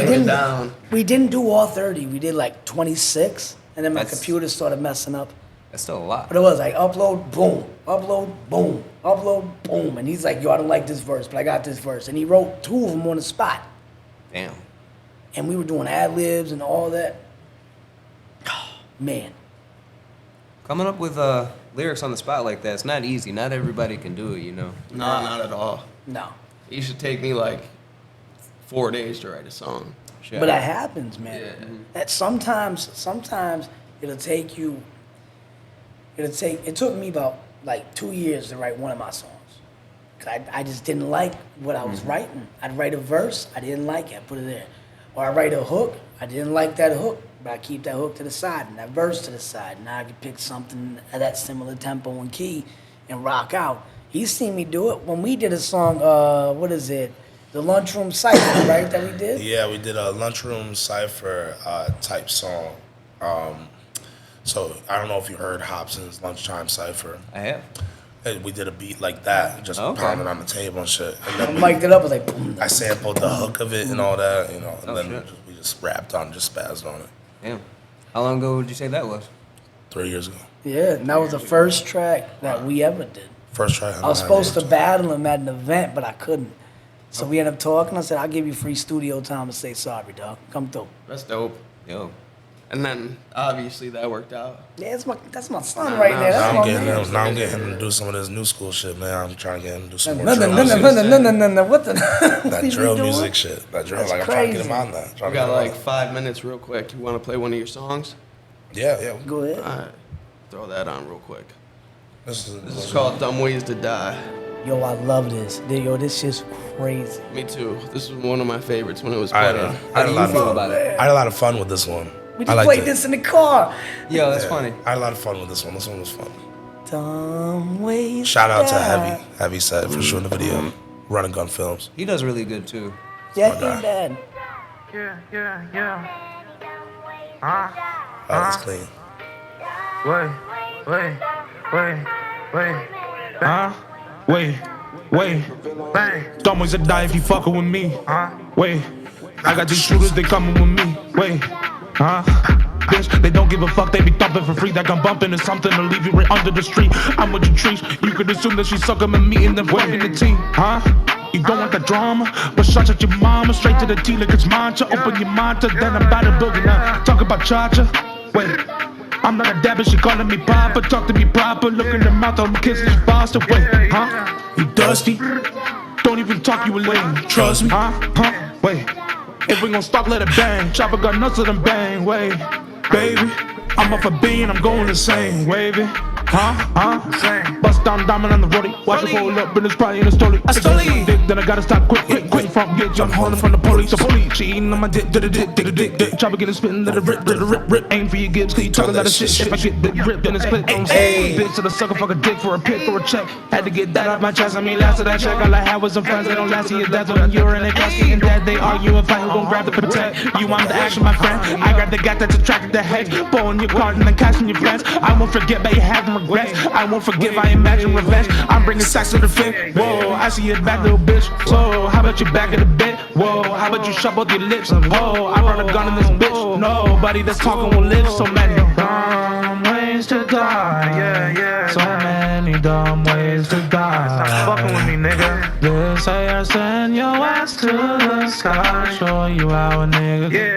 Speaker 2: we didn't do all 30. We did like 26, and then my
Speaker 4: That's-
Speaker 2: computer started messing up.
Speaker 4: That's still a lot.
Speaker 2: But it was like upload, boom, upload, boom, upload, boom. And he's like, "Yo, I don't like this verse, but I got this verse." And he wrote 2 of them on the spot.
Speaker 4: Damn.
Speaker 2: And we were doing ad libs and all that. Man,
Speaker 4: Coming up with lyrics on the spot like that, it's not easy. Not everybody can do it, you know.
Speaker 1: Nah, not at all.
Speaker 2: no.
Speaker 1: It should take me like 4 days to write a song.
Speaker 4: Shit.
Speaker 2: But that happens, man.
Speaker 1: Yeah.
Speaker 2: That sometimes it'll take you. It took me about like 2 years to write one of my songs. 'Cause I just didn't like what I was writing. I'd write a verse, I didn't like it, I put it there. Or I write a hook, I didn't like that hook, but I keep that hook to the side and that verse to the side. Now I can pick something at that similar tempo and key and rock out. He's seen me do it when we did a song. What is it? The Lunchroom Cypher, right? That we did.
Speaker 3: Yeah, we did a lunchroom cipher type song. So I don't know if you heard Hobson's lunchtime cipher.
Speaker 4: I have.
Speaker 3: And we did a beat like that, just
Speaker 4: Okay.
Speaker 3: pounding on the table and shit. And
Speaker 2: I
Speaker 3: then
Speaker 2: mic'd it up. I was like, boom.
Speaker 3: I sampled the hook of it and all that, you know. And
Speaker 4: Oh,
Speaker 3: then
Speaker 4: shit.
Speaker 3: we just rapped on, just spazzed on it.
Speaker 4: Damn. How long ago would you say that was?
Speaker 3: 3 years ago.
Speaker 2: Yeah, and that was the first track that we ever did.
Speaker 3: First try.
Speaker 2: I was supposed to battle him at an event, but I couldn't. So we ended up talking. I said, I'll give you free studio time to say sorry, dog. Come through.
Speaker 1: That's dope.
Speaker 4: Yo.
Speaker 1: And then obviously that worked out.
Speaker 2: Yeah, that's my son right there. That's
Speaker 3: Now
Speaker 2: my
Speaker 3: I'm
Speaker 2: man.
Speaker 3: getting him to do some of this new school shit, man. I'm trying to get him to do some more
Speaker 2: No,
Speaker 3: drill.
Speaker 2: what the?
Speaker 3: That drill music shit. That drill,
Speaker 2: That's
Speaker 3: like I'm trying to get
Speaker 2: crazy.
Speaker 3: him on that.
Speaker 1: We got like 5 minutes real quick. You want to play one of your songs?
Speaker 3: Yeah.
Speaker 2: Go ahead.
Speaker 1: All right. Throw that on real quick.
Speaker 3: This
Speaker 1: This is called Dumb Ways to Die.
Speaker 2: Yo, I love this. Yo, this shit's crazy.
Speaker 1: Me too. This was one of my favorites when it was
Speaker 3: I had
Speaker 1: playing.
Speaker 3: a lot
Speaker 4: feel
Speaker 3: of
Speaker 4: about it?
Speaker 3: I had a lot of fun with this one.
Speaker 2: We
Speaker 3: I
Speaker 2: just
Speaker 3: liked
Speaker 2: played
Speaker 3: it.
Speaker 2: this in the car.
Speaker 4: Yo, that's
Speaker 3: Yeah,
Speaker 4: funny.
Speaker 3: I had a lot of fun with this one. This one was fun.
Speaker 2: Dumb ways.
Speaker 3: Shout out to
Speaker 2: die.
Speaker 3: Heavy Set for shooting the video. Running Gun Films.
Speaker 4: He does really good too.
Speaker 2: Yeah,
Speaker 3: my
Speaker 2: he
Speaker 3: guy.
Speaker 2: ain't bad.
Speaker 3: Oh, that's clean.
Speaker 5: Wait, dumb ways to die if you fuckin' with me. Wait, I got these shooters, they coming with me. Wait, bitch, they don't give a fuck, they be thumping for free. That gun bumping is something to leave you right under the street. I'm with the trees, you could assume that she's sucking at me and then waving the team, You don't want the drama, but shots at your mama, straight to the T like it's mantra. Open your mind to then I'm about to boogie now. Talk about cha-cha, wait. I'm not a dad, but she calling me papa. Talk to me proper, look in the mouth, I'm kissing you faster. Wait, You dusty? Don't even talk, you a lame. Trust me, Wait, if we gon' stop, let it bang. Chopper got nuts, let him bang. Wait, baby, I'm off a bean, I'm going insane. Wavy, Bust down diamond on the roadie. Watch it roll up, but it's probably in a story. I stole it. Then I gotta stop quick. From get jump hauling from the police. The police, she eating on my dick. Chopper getting spitting, let it rip. Aim for your gibbs, cause you talk a lot of shit. If I get big ripped, then it's split. Don't say, bitch, to the sucker, fuck a dick for a pick or a check. Had to get that off my chest. I mean, last of that check. All I had was some friends that don't last. See your dad's when you're in a casket and dad. They argue and fight. Who gon' grab the protect? You want the action, my friend? I grab the gat that's attracted to head. Pulling your card and then casting your friends. I won't forget, but you have regrets. I won't forgive, I imagine revenge. I'm bringing sex to the fit. Whoa, I see your back, little bitch. So, how about you back in the bed? Whoa, how about you shut both your lips? Whoa, I brought a gun in this bitch. Nobody that's talking will live. So many dumb ways to die. So many dumb ways to die. Stop fucking with me, nigga. This I send your ass to the sky. Show you how a nigga can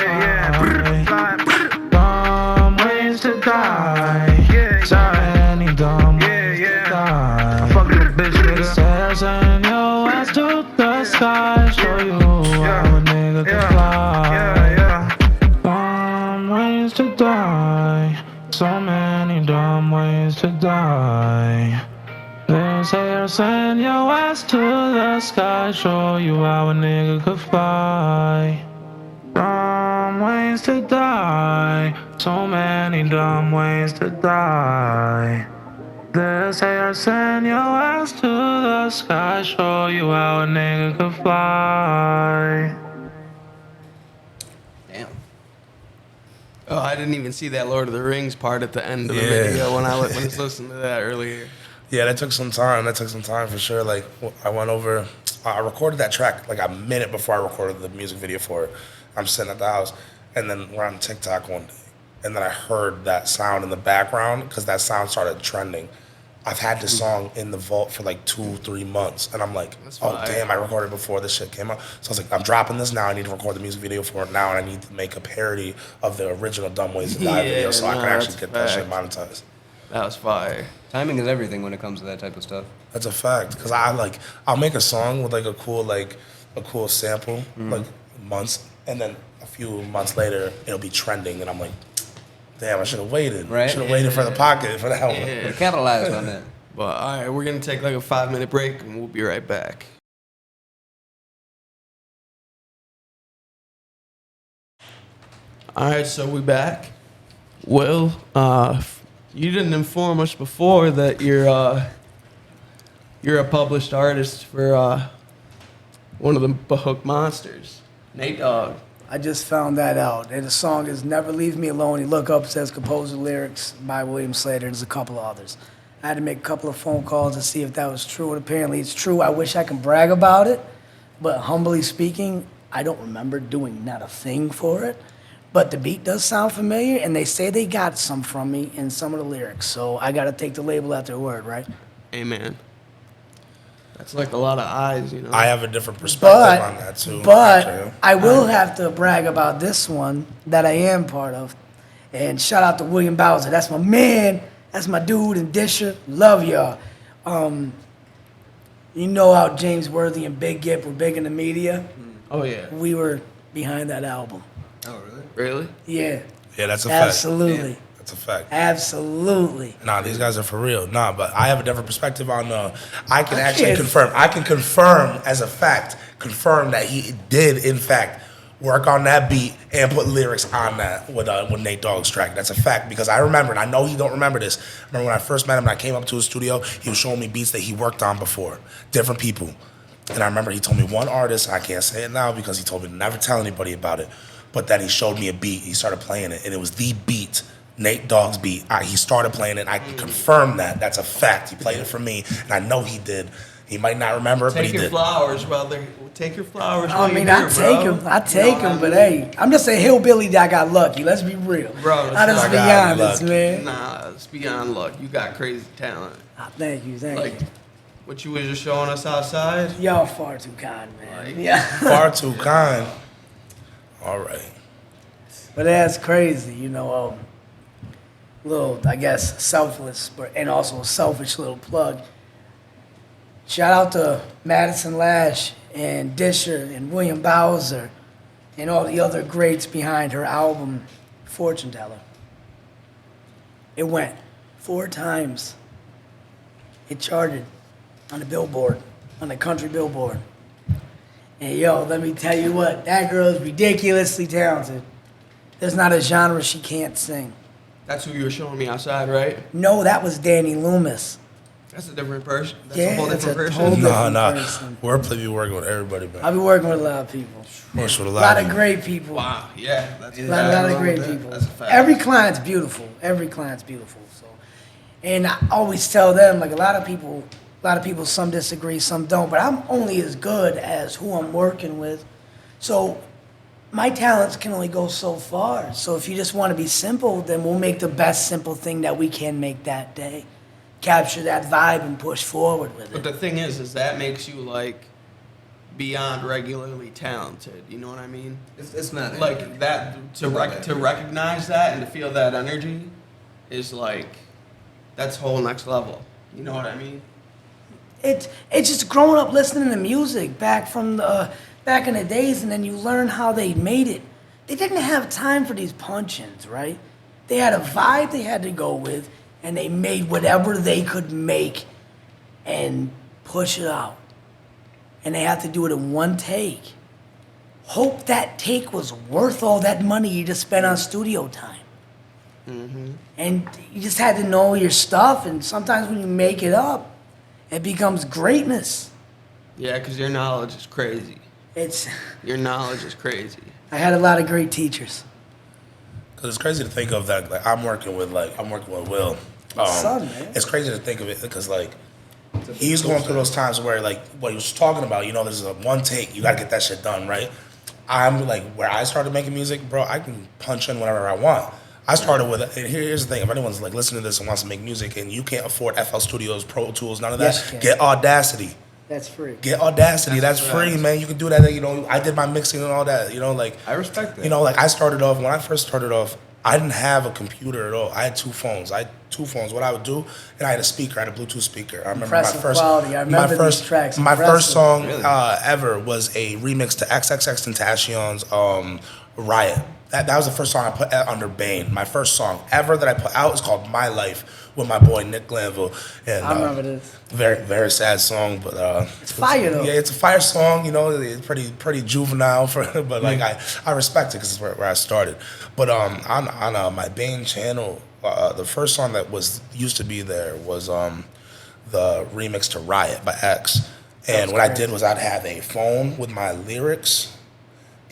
Speaker 5: fly. Dumb ways to die. So many dumb ways to die. I fuck with a bitch, nigga. Send your ass to the sky. Show you how a nigga can fly. Dumb ways to die. So many dumb ways to die. This hair send your ass to the sky. Show you how a nigga could fly. Dumb ways to die. So many dumb ways to die. This hair send your ass to the sky. Show you how a nigga could fly.
Speaker 4: Damn.
Speaker 1: Oh, I didn't even see that Lord of the Rings part at the end of the
Speaker 3: Yeah.
Speaker 1: video when I was listening to that earlier.
Speaker 3: Yeah, that took some time. That took some time for sure. Like, I went over, I recorded that track like a minute before I recorded the music video for it. I'm sitting at the house, and then we're on TikTok one day, and then I heard that sound in the background because that sound started trending. I've had this song in the vault for like 2-3 months, and I'm like,
Speaker 1: That's
Speaker 3: oh
Speaker 1: fire.
Speaker 3: damn, I recorded before this shit came out. So I was like, I'm dropping this now. I need to record the music video for it now, and I need to make a parody of the original Dumb Ways to Die
Speaker 1: Yeah,
Speaker 3: video so I
Speaker 1: no,
Speaker 3: can actually
Speaker 1: that's
Speaker 3: get that shit
Speaker 1: fact.
Speaker 3: monetized.
Speaker 1: That was fire.
Speaker 4: Timing is everything when it comes to that type of stuff.
Speaker 3: That's a fact, cause I'll make a song with like a cool sample, like months, and then a few months later it'll be trending, and I'm like, damn, I should have waited.
Speaker 4: Right.
Speaker 3: Should have waited for the pocket for that one.
Speaker 1: Yeah.
Speaker 4: Capitalized on that.
Speaker 1: But all right, we're gonna take like a 5-minute break and we'll be right back. All right, so we back. Will, you didn't inform us before that you're a published artist for one of the Bahook Monsters, Nate Dogg.
Speaker 2: I just found that out. And the song is Never Leave Me Alone. You look up, it says composer lyrics by William Slater. There's a couple others. I had to make a couple of phone calls to see if that was true, and apparently it's true. I wish I could brag about it, but humbly speaking, I don't remember doing not a thing for it. But the beat does sound familiar, and they say they got some from me in some of the lyrics. So I got to take the label at their word, right?
Speaker 1: Amen. That's like a lot of eyes, you know.
Speaker 3: I have a different perspective on that too.
Speaker 2: But I will have to brag about this one that I am part of. And shout out to William Bowser. That's my man. That's my dude and Disher. Love y'all. You know how James Worthy and Big Gip were big in the media?
Speaker 1: Oh yeah.
Speaker 2: We were behind that album.
Speaker 4: Oh, really?
Speaker 1: Really?
Speaker 2: Yeah.
Speaker 3: Yeah, that's a fact.
Speaker 2: Absolutely.
Speaker 3: That's a fact.
Speaker 2: Absolutely.
Speaker 3: Nah, these guys are for real. Nah, but I have a different perspective on. I can actually
Speaker 2: can't-
Speaker 3: confirm. I can confirm as a fact. Confirm that he did in fact work on that beat and put lyrics on that with Nate Dogg's track. That's a fact because I remember, and I know he don't remember this. I remember when I first met him and I came up to his studio, he was showing me beats that he worked on before, different people. And I remember he told me one artist, I can't say it now because he told me to never tell anybody about it, but then he showed me a beat, he started playing it, and it was the beat, Nate Dogg's beat. He started playing it, I can confirm that. That's a fact. He played it for me, and I know he did. He might not remember it, but he
Speaker 1: Take your
Speaker 3: did.
Speaker 1: flowers, brother. Take your flowers.
Speaker 2: I
Speaker 1: while
Speaker 2: mean,
Speaker 1: you're
Speaker 2: I
Speaker 1: here,
Speaker 2: take
Speaker 1: bro.
Speaker 2: him. I take
Speaker 1: You know
Speaker 2: him,
Speaker 1: what
Speaker 2: but
Speaker 1: I mean?
Speaker 2: hey, I'm just a hillbilly that got lucky. Let's be real.
Speaker 1: Bro,
Speaker 2: I just
Speaker 1: it's
Speaker 2: be
Speaker 3: not got
Speaker 2: honest,
Speaker 3: lucky.
Speaker 2: man.
Speaker 1: Nah, it's beyond luck. You got crazy talent.
Speaker 2: Thank you, thank
Speaker 1: Like
Speaker 2: you.
Speaker 1: what you was just showing us outside.
Speaker 2: Y'all far too kind, man.
Speaker 1: Like-
Speaker 2: Yeah.
Speaker 3: Far too kind. All right.
Speaker 2: But that's crazy, you know. Little, I guess, selfless, but and also a selfish little plug. Shout out to Madison Lash and Disher and William Bowser and all the other greats behind her album, Fortune Teller. It went 4 times. It charted on the Billboard, on the country Billboard. And yo, let me tell you what, that girl is ridiculously talented. There's not a genre she can't sing.
Speaker 1: That's who you were showing me outside, right?
Speaker 2: No, that was Danny Loomis.
Speaker 1: That's a different person. That's
Speaker 2: Yeah,
Speaker 1: a whole
Speaker 2: it's
Speaker 1: different
Speaker 2: a
Speaker 1: person.
Speaker 2: whole different
Speaker 3: Nah.
Speaker 2: person.
Speaker 3: Wordplay be working with everybody, man.
Speaker 2: I'll be working with a lot of people.
Speaker 3: Works with a
Speaker 2: A
Speaker 3: lot
Speaker 2: lot
Speaker 3: of
Speaker 2: of great people.
Speaker 1: Wow. Yeah. That's a
Speaker 2: A
Speaker 1: fact.
Speaker 2: lot of great people.
Speaker 1: That's a fact.
Speaker 2: Every client's beautiful. Every client's beautiful. So, and I always tell them, like a lot of people, some disagree, some don't. But I'm only as good as who I'm working with. So my talents can only go so far. So if you just want to be simple, then we'll make the best simple thing that we can make that day. Capture that vibe and push forward with
Speaker 1: But
Speaker 2: it.
Speaker 1: the thing is that makes you like beyond regularly talented. You know what I mean?
Speaker 4: It's not
Speaker 1: Like that to recognize that and to feel that energy is like that's whole next level. You know what I mean?
Speaker 2: It's just growing up listening to music back in the days, and then you learn how they made it. They didn't have time for these punch-ins, right? They had a vibe they had to go with, and they made whatever they could make and push it out. And they had to do it in one take. Hope that take was worth all that money you just spent on studio time. And you just had to know your stuff, and sometimes when you make it up, it becomes greatness.
Speaker 1: Yeah, because your knowledge is crazy. Your knowledge is crazy.
Speaker 2: I had a lot of great teachers.
Speaker 3: Cause it's crazy to think of that. Like I'm working with Will.
Speaker 2: Son, man.
Speaker 3: It's crazy to think of it because like he's going through those times where like what he was talking about. You know, there's a one take. You gotta get that shit done, right? I'm like where I started making music, bro. I can punch in whenever I want. I started with, and here's the thing: if anyone's like listening to this and wants to make music, and you can't afford FL Studios, Pro Tools, none of that,
Speaker 2: Yes, you can.
Speaker 3: get Audacity.
Speaker 2: That's free.
Speaker 3: Get Audacity. That's
Speaker 1: That's
Speaker 3: free,
Speaker 1: right.
Speaker 3: man. You can do that. You know, I did my mixing and all that. You know, like
Speaker 4: I respect that.
Speaker 3: You know, like I started off when I first started off. I didn't have a computer at all. I had 2 phones. What I would do, and I had a speaker. I had a Bluetooth speaker. I remember
Speaker 2: Impressive quality. I remember these tracks.
Speaker 3: My first
Speaker 2: Impressive.
Speaker 3: song
Speaker 4: Really?
Speaker 3: ever was a remix to XXXTentacion's Riot. That was the first song I put under Bane. My first song ever that I put out is called My Life with my boy Nick Glanville. And
Speaker 2: I remember this.
Speaker 3: very, very sad song, but
Speaker 2: It's fire, though.
Speaker 3: yeah, it's a fire song. You know, it's pretty juvenile but like I respect it because it's where I started. But on my Bane channel, the first song that used to be there was the remix to Riot by X. And what I did was I'd have a phone with my lyrics,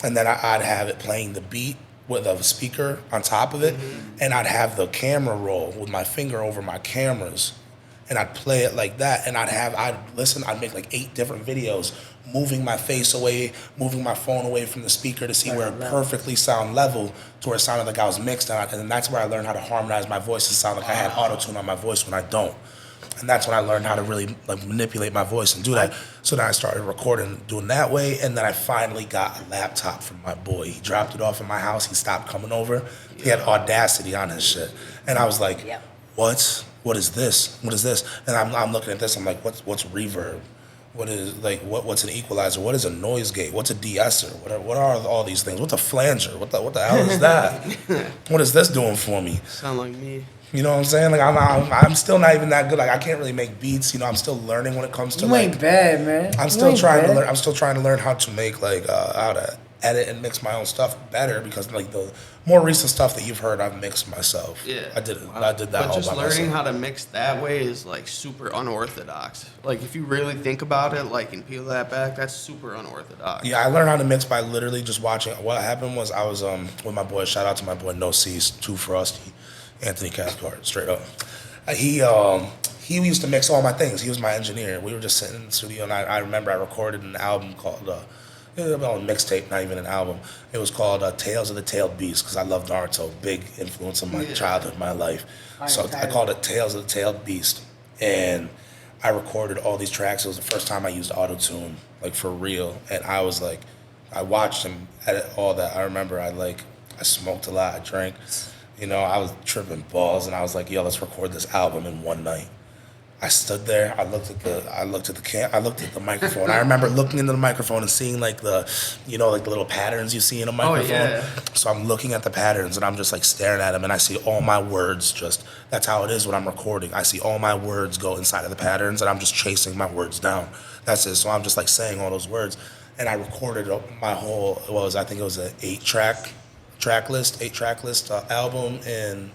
Speaker 3: and then I'd have it playing the beat with a speaker on top of it, and I'd have the camera roll with my finger over my cameras, and I'd play it like that, and I'd make like 8 different videos, moving my face away, moving my phone away from the speaker to see where it perfectly sound level to where it sounded like I was mixed on, and then that's where I learned how to harmonize my voice and sound like I had auto-tune on my voice when I don't. And that's when I learned how to really like manipulate my voice and do that. So then I started recording, doing that way, and then I finally got a laptop from my boy. He dropped it off at my house. He stopped coming over. He had Audacity on his shit, and I was like, "What? What is this? What is this?" And I'm looking at this. I'm like, "What's reverb? What is what's an equalizer? What is a noise gate? What's a de-esser? What are all these things? What's a flanger? What the hell is that? What is this doing for me?"
Speaker 1: Sound like me.
Speaker 3: You know what I'm saying? Like I'm still not even that good. Like I can't really make beats. You know, I'm still learning when it comes to
Speaker 2: You ain't bad, man.
Speaker 3: I'm still trying to learn. I'm still trying to learn how to make how to edit and mix my own stuff better because like the more recent stuff that you've heard, I've mixed myself.
Speaker 1: Yeah,
Speaker 3: I did that
Speaker 1: But
Speaker 3: all
Speaker 1: just
Speaker 3: by
Speaker 1: learning
Speaker 3: myself.
Speaker 1: how to mix that way is like super unorthodox. Like if you really think about it, like and peel that back, that's super unorthodox.
Speaker 3: Yeah, I learned how to mix by literally just watching. What happened was I was with my boy. Shout out to my boy No Cease, Too Frosty, Anthony Cathcart, straight up. He used to mix all my things. He was my engineer. We were just sitting in the studio, and I remember I recorded an album called a mixtape, not even an album. It was called Tales of the Tailed Beast because I love Naruto, big influence in my childhood, my life. So I called it Tales of the Tailed Beast, and I recorded all these tracks. It was the first time I used auto-tune, like for real. And I was like, I watched him edit all that. I remember I smoked a lot, I drank. You know, I was tripping balls, and I was like, "Yo, let's record this album in one night." I stood there. I looked at the microphone. I remember looking into the microphone and seeing like the little patterns you see in a microphone.
Speaker 1: Oh, yeah.
Speaker 3: So I'm looking at the patterns, and I'm just like staring at them, and I see all my words. That's how it is when I'm recording. I see all my words go inside of the patterns, and I'm just chasing my words down. That's it. So I'm just like saying all those words, and I recorded my whole. I think it was an 8-track list album in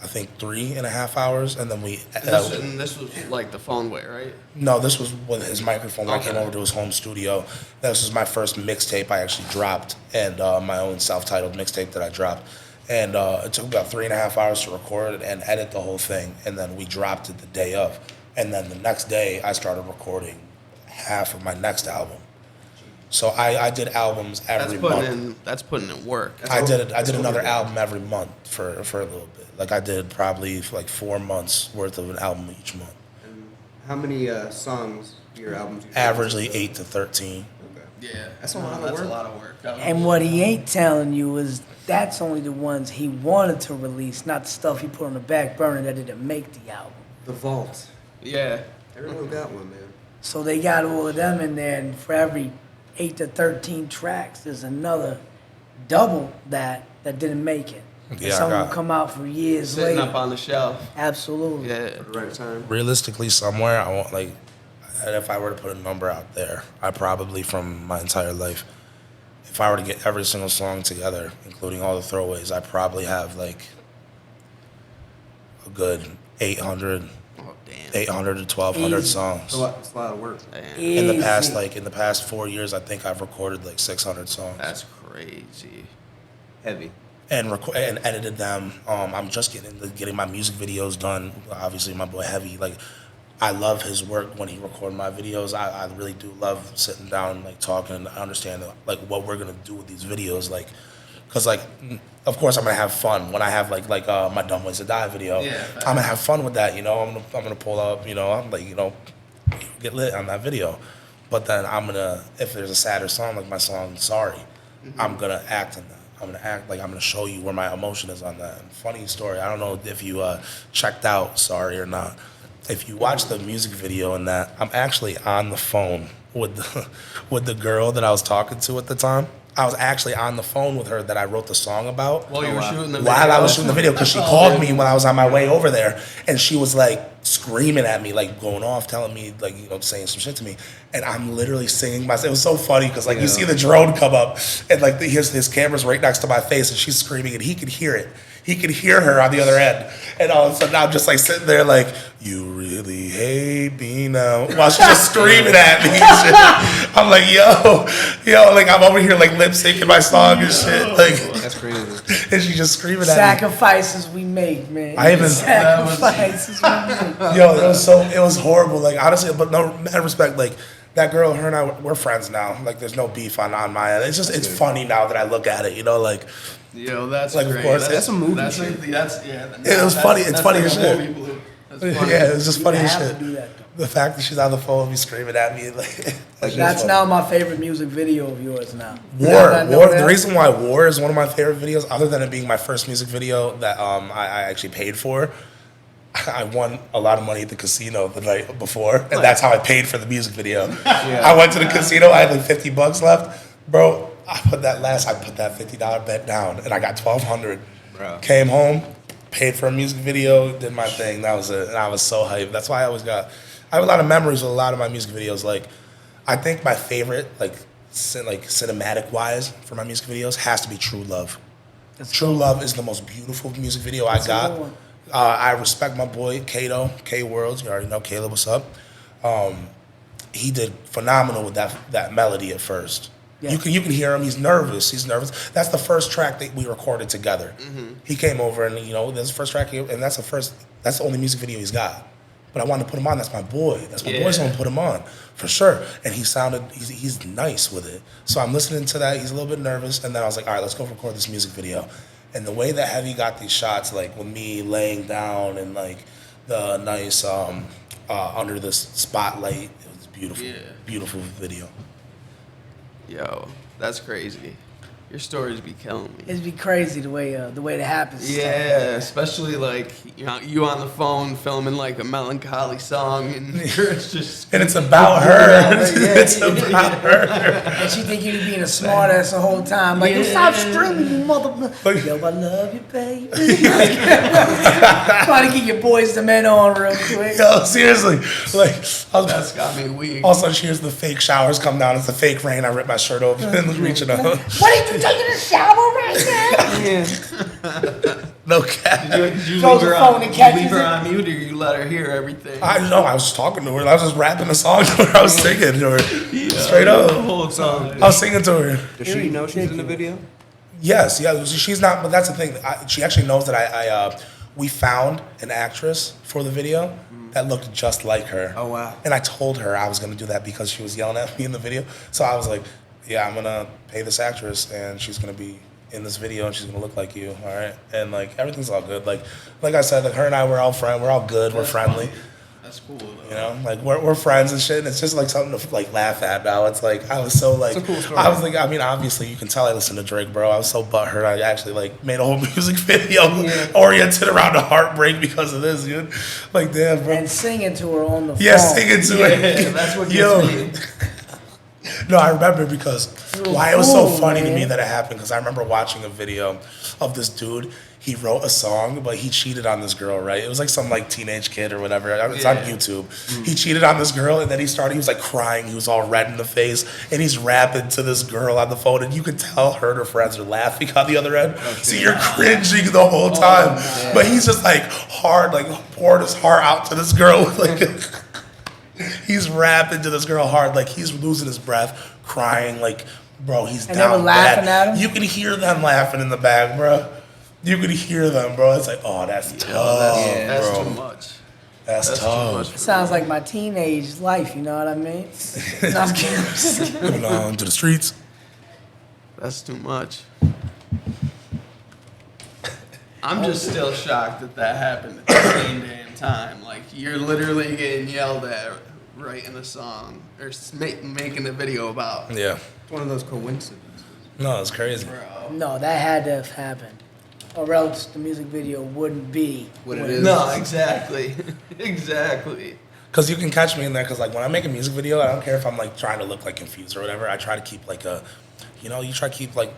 Speaker 3: I think 3.5 hours, and then
Speaker 1: This was like the phone way, right?
Speaker 3: No, this was with his microphone when I came
Speaker 1: Okay.
Speaker 3: over to his home studio. This was my first mixtape I actually dropped, and my own self-titled mixtape that I dropped. And it took about 3.5 hours to record it and edit the whole thing, and then we dropped it the day of. And then the next day, I started recording half of my next album. So I did albums every month.
Speaker 1: That's putting in work.
Speaker 3: I did another album every month for a little bit. Like I did probably like 4 months worth of an album each month.
Speaker 4: How many songs do your albums?
Speaker 3: Averagely 8 to 13.
Speaker 4: Okay.
Speaker 1: Yeah,
Speaker 4: That's a lot of work.
Speaker 2: And what he ain't telling you is that's only the ones he wanted to release, not the stuff he put on the back burner that didn't make the album.
Speaker 4: The vault.
Speaker 1: Yeah.
Speaker 4: Everyone got one, man.
Speaker 2: So they got all of them in there, and for every 8 to 13 tracks, there's another double that didn't make it.
Speaker 3: Yeah,
Speaker 2: Some
Speaker 3: I got
Speaker 2: will come out for years
Speaker 1: Sitting
Speaker 2: later.
Speaker 1: up on the shelf.
Speaker 2: Absolutely.
Speaker 1: Yeah.
Speaker 4: At the right time.
Speaker 3: Realistically, somewhere I want like, if I were to put a number out there, I probably from my entire life, if I were to get every single song together, including all the throwaways, I probably have like a good 800
Speaker 1: Oh damn.
Speaker 3: 800 to 1,200
Speaker 2: Easy.
Speaker 3: songs.
Speaker 4: It's a lot of work.
Speaker 1: Damn.
Speaker 3: In the
Speaker 2: Easy.
Speaker 3: past 4 years, I think I've recorded like 600 songs.
Speaker 1: That's crazy.
Speaker 4: Heavy.
Speaker 3: And edited them. I'm just getting my music videos done. Obviously, my boy Heavy, like, I love his work when he records my videos. I really do love sitting down, like, talking and understand, like, what we're gonna do with these videos, like, cause like, of course I'm gonna have fun when I have like my Dumb Ways to Die video.
Speaker 1: Yeah.
Speaker 3: I'm gonna have fun with that, you know. I'm gonna pull up, you know. I'm like, you know, get lit on that video. But then if there's a sadder song like my song Sorry, I'm gonna act in that. I'm gonna show you where my emotion is on that. And funny story, I don't know if you checked out Sorry or not. If you watch the music video in that, I'm actually on the phone with the girl that I was talking to at the time. I was actually on the phone with her that I wrote the song about.
Speaker 1: While you were shooting the video.
Speaker 3: While I was shooting the video, because she called me when I was on my way over there, and she was like screaming at me, like going off, telling me, like, you know, saying some shit to me, and I'm literally singing myself. It was so funny because like you see the drone come up, and like his camera's right next to my face, and she's screaming, and he could hear it. He could hear her on the other end, and all of a sudden I'm just like sitting there like, you really hate me now, while she's just screaming at me and shit. I'm like, yo, like I'm over here like lip syncing my song and shit, like,
Speaker 4: That's crazy.
Speaker 3: and she's just screaming at me.
Speaker 2: Sacrifices we make, man.
Speaker 3: I even-
Speaker 2: Sacrifices we make.
Speaker 3: Yo, it was horrible. Like honestly, but no, mad respect. Like that girl, her and I, we're friends now. Like there's no beef on my end. It's funny now that I look at it. You know, like
Speaker 1: Yo, that's
Speaker 3: Like, of
Speaker 1: great.
Speaker 3: course,
Speaker 1: that's
Speaker 3: that's
Speaker 1: a movie shit. That's yeah.
Speaker 3: It was funny. It's funny as shit.
Speaker 1: That's
Speaker 3: Yeah, it's just funny
Speaker 2: You
Speaker 3: as
Speaker 2: have
Speaker 3: shit.
Speaker 2: to do that, though.
Speaker 3: The fact that she's on the phone with me screaming at me, like
Speaker 2: That's now my favorite music video of yours now.
Speaker 3: War.
Speaker 2: Now that I know
Speaker 3: War.
Speaker 2: that-
Speaker 3: The reason why War is one of my favorite videos, other than it being my first music video that I actually paid for, I won a lot of money at the casino the night before, and that's how I paid for the music video. I went to the casino, I had like $50 left, bro. I put that $50 bet down, and I got $1,200.
Speaker 4: Bro.
Speaker 3: Came home, paid for a music video, did my thing. That was it, and I was so hyped. That's why I have a lot of memories with a lot of my music videos. Like, I think my favorite, like cinematic wise, for my music videos has to be True Love. True Love is the most beautiful music video I
Speaker 2: a
Speaker 3: got.
Speaker 2: good one.
Speaker 3: I respect my boy Kato, K Worlds. You already know Caleb. What's up? He did phenomenal with that melody at first.
Speaker 2: Yeah.
Speaker 3: You can hear him. He's nervous. That's the first track that we recorded together. He came over and that's the first track, and that's the only music video he's got. But I wanted to put him on. That's my boy. That's my boy. So I'm gonna put him on for sure. And he's nice with it. So I'm listening to that. He's a little bit nervous, and then I was like, all right, let's go record this music video. And the way that Heavy got these shots, like with me laying down and like the nice under the spotlight, it was beautiful.
Speaker 1: Yeah.
Speaker 3: Beautiful video.
Speaker 1: Yo, that's crazy. Your stories be killing me.
Speaker 2: It'd be crazy the way it happens.
Speaker 1: Yeah, especially like you on the phone filming like a melancholy song, and it's just
Speaker 3: And it's about her.
Speaker 1: Yeah.
Speaker 3: It's about her.
Speaker 2: And she think you being a smart ass the whole time. Like, stop streaming, you motherfucker. Yo, I love you, baby. Trying to get your boys the men on real quick.
Speaker 3: Yo, seriously. Like,
Speaker 1: that's got me weak.
Speaker 3: all of a sudden she hears the fake showers come down. It's the fake rain. I rip my shirt open and reaching out.
Speaker 2: What are you taking a shower right now?
Speaker 3: No cap.
Speaker 1: Did you
Speaker 2: Throws
Speaker 1: leave
Speaker 2: the
Speaker 1: her
Speaker 2: phone
Speaker 1: on,
Speaker 2: and catches
Speaker 1: leave her
Speaker 2: it.
Speaker 1: on mute, or you let her hear everything?
Speaker 3: I know. I was talking to her. I was just rapping a song to her. I was singing to her. Straight
Speaker 1: The
Speaker 3: up.
Speaker 1: whole time.
Speaker 3: I was singing to her.
Speaker 4: Does she know she's in the video?
Speaker 3: Yes, yeah. She's not, but that's the thing. She actually knows that we found an actress for the video that looked just like her.
Speaker 4: Oh, wow.
Speaker 3: And I told her I was going to do that because she was yelling at me in the video. So I was like, yeah, I'm going to pay this actress and she's going to be in this video and she's going to look like you, all right? And, like, everything's all good. Like I said, like, her and I, we're all good, we're friendly.
Speaker 1: That's cool, though.
Speaker 3: You know, like we're friends and shit, and it's just like something to like laugh at now. It's like I was so like
Speaker 4: It's a cool story.
Speaker 3: I was like, I mean, obviously you can tell I listen to Drake, bro. I was so butthurt. I actually like made a whole music video oriented around a heartbreak because of this, dude. Like, damn, bro.
Speaker 2: And singing to her on the phone.
Speaker 3: Yeah, singing to it.
Speaker 1: Yeah, that's what
Speaker 3: Yo.
Speaker 1: gets me.
Speaker 3: No, I remember because why it was so
Speaker 2: cool,
Speaker 3: funny to me
Speaker 2: man.
Speaker 3: that it happened because I remember watching a video of this dude. He wrote a song, but he cheated on this girl, right? It was like some like teenage kid or whatever. It's on YouTube. He cheated on this girl, and then he was like crying. He was all red in the face, and he's rapping to this girl on the phone, and you could tell her and her friends are laughing on the other end. So you're cringing the whole time, but he's just like hard, like poured his heart out to this girl. Like he's rapping to this girl hard, like he's losing his breath, crying, like bro, he's
Speaker 2: And they
Speaker 3: down
Speaker 2: were laughing
Speaker 3: bad.
Speaker 2: at him?
Speaker 3: You can hear them laughing in the back, bro. You could hear them, bro. It's like, oh, that's tough,
Speaker 1: That's
Speaker 3: bro.
Speaker 1: too much.
Speaker 3: That's
Speaker 1: That's
Speaker 3: tough.
Speaker 1: too much. For
Speaker 2: Sounds like my teenage life, you know what I mean? No, I'm kidding.
Speaker 3: Moving on to the streets.
Speaker 1: That's too much. I'm just still shocked that happened at the same damn time. Like, you're literally getting yelled at right in the song, or making a video about.
Speaker 3: Yeah.
Speaker 4: It's one of those coincidences.
Speaker 3: No, it's crazy.
Speaker 1: Bro.
Speaker 2: No, that had to have happened. Or else the music video wouldn't be
Speaker 4: What it is.
Speaker 1: No, exactly. Exactly.
Speaker 3: Because you can catch me in there. Because like when I make a music video, I don't care if I'm like trying to look like confused or whatever. I try to keep like you try to keep like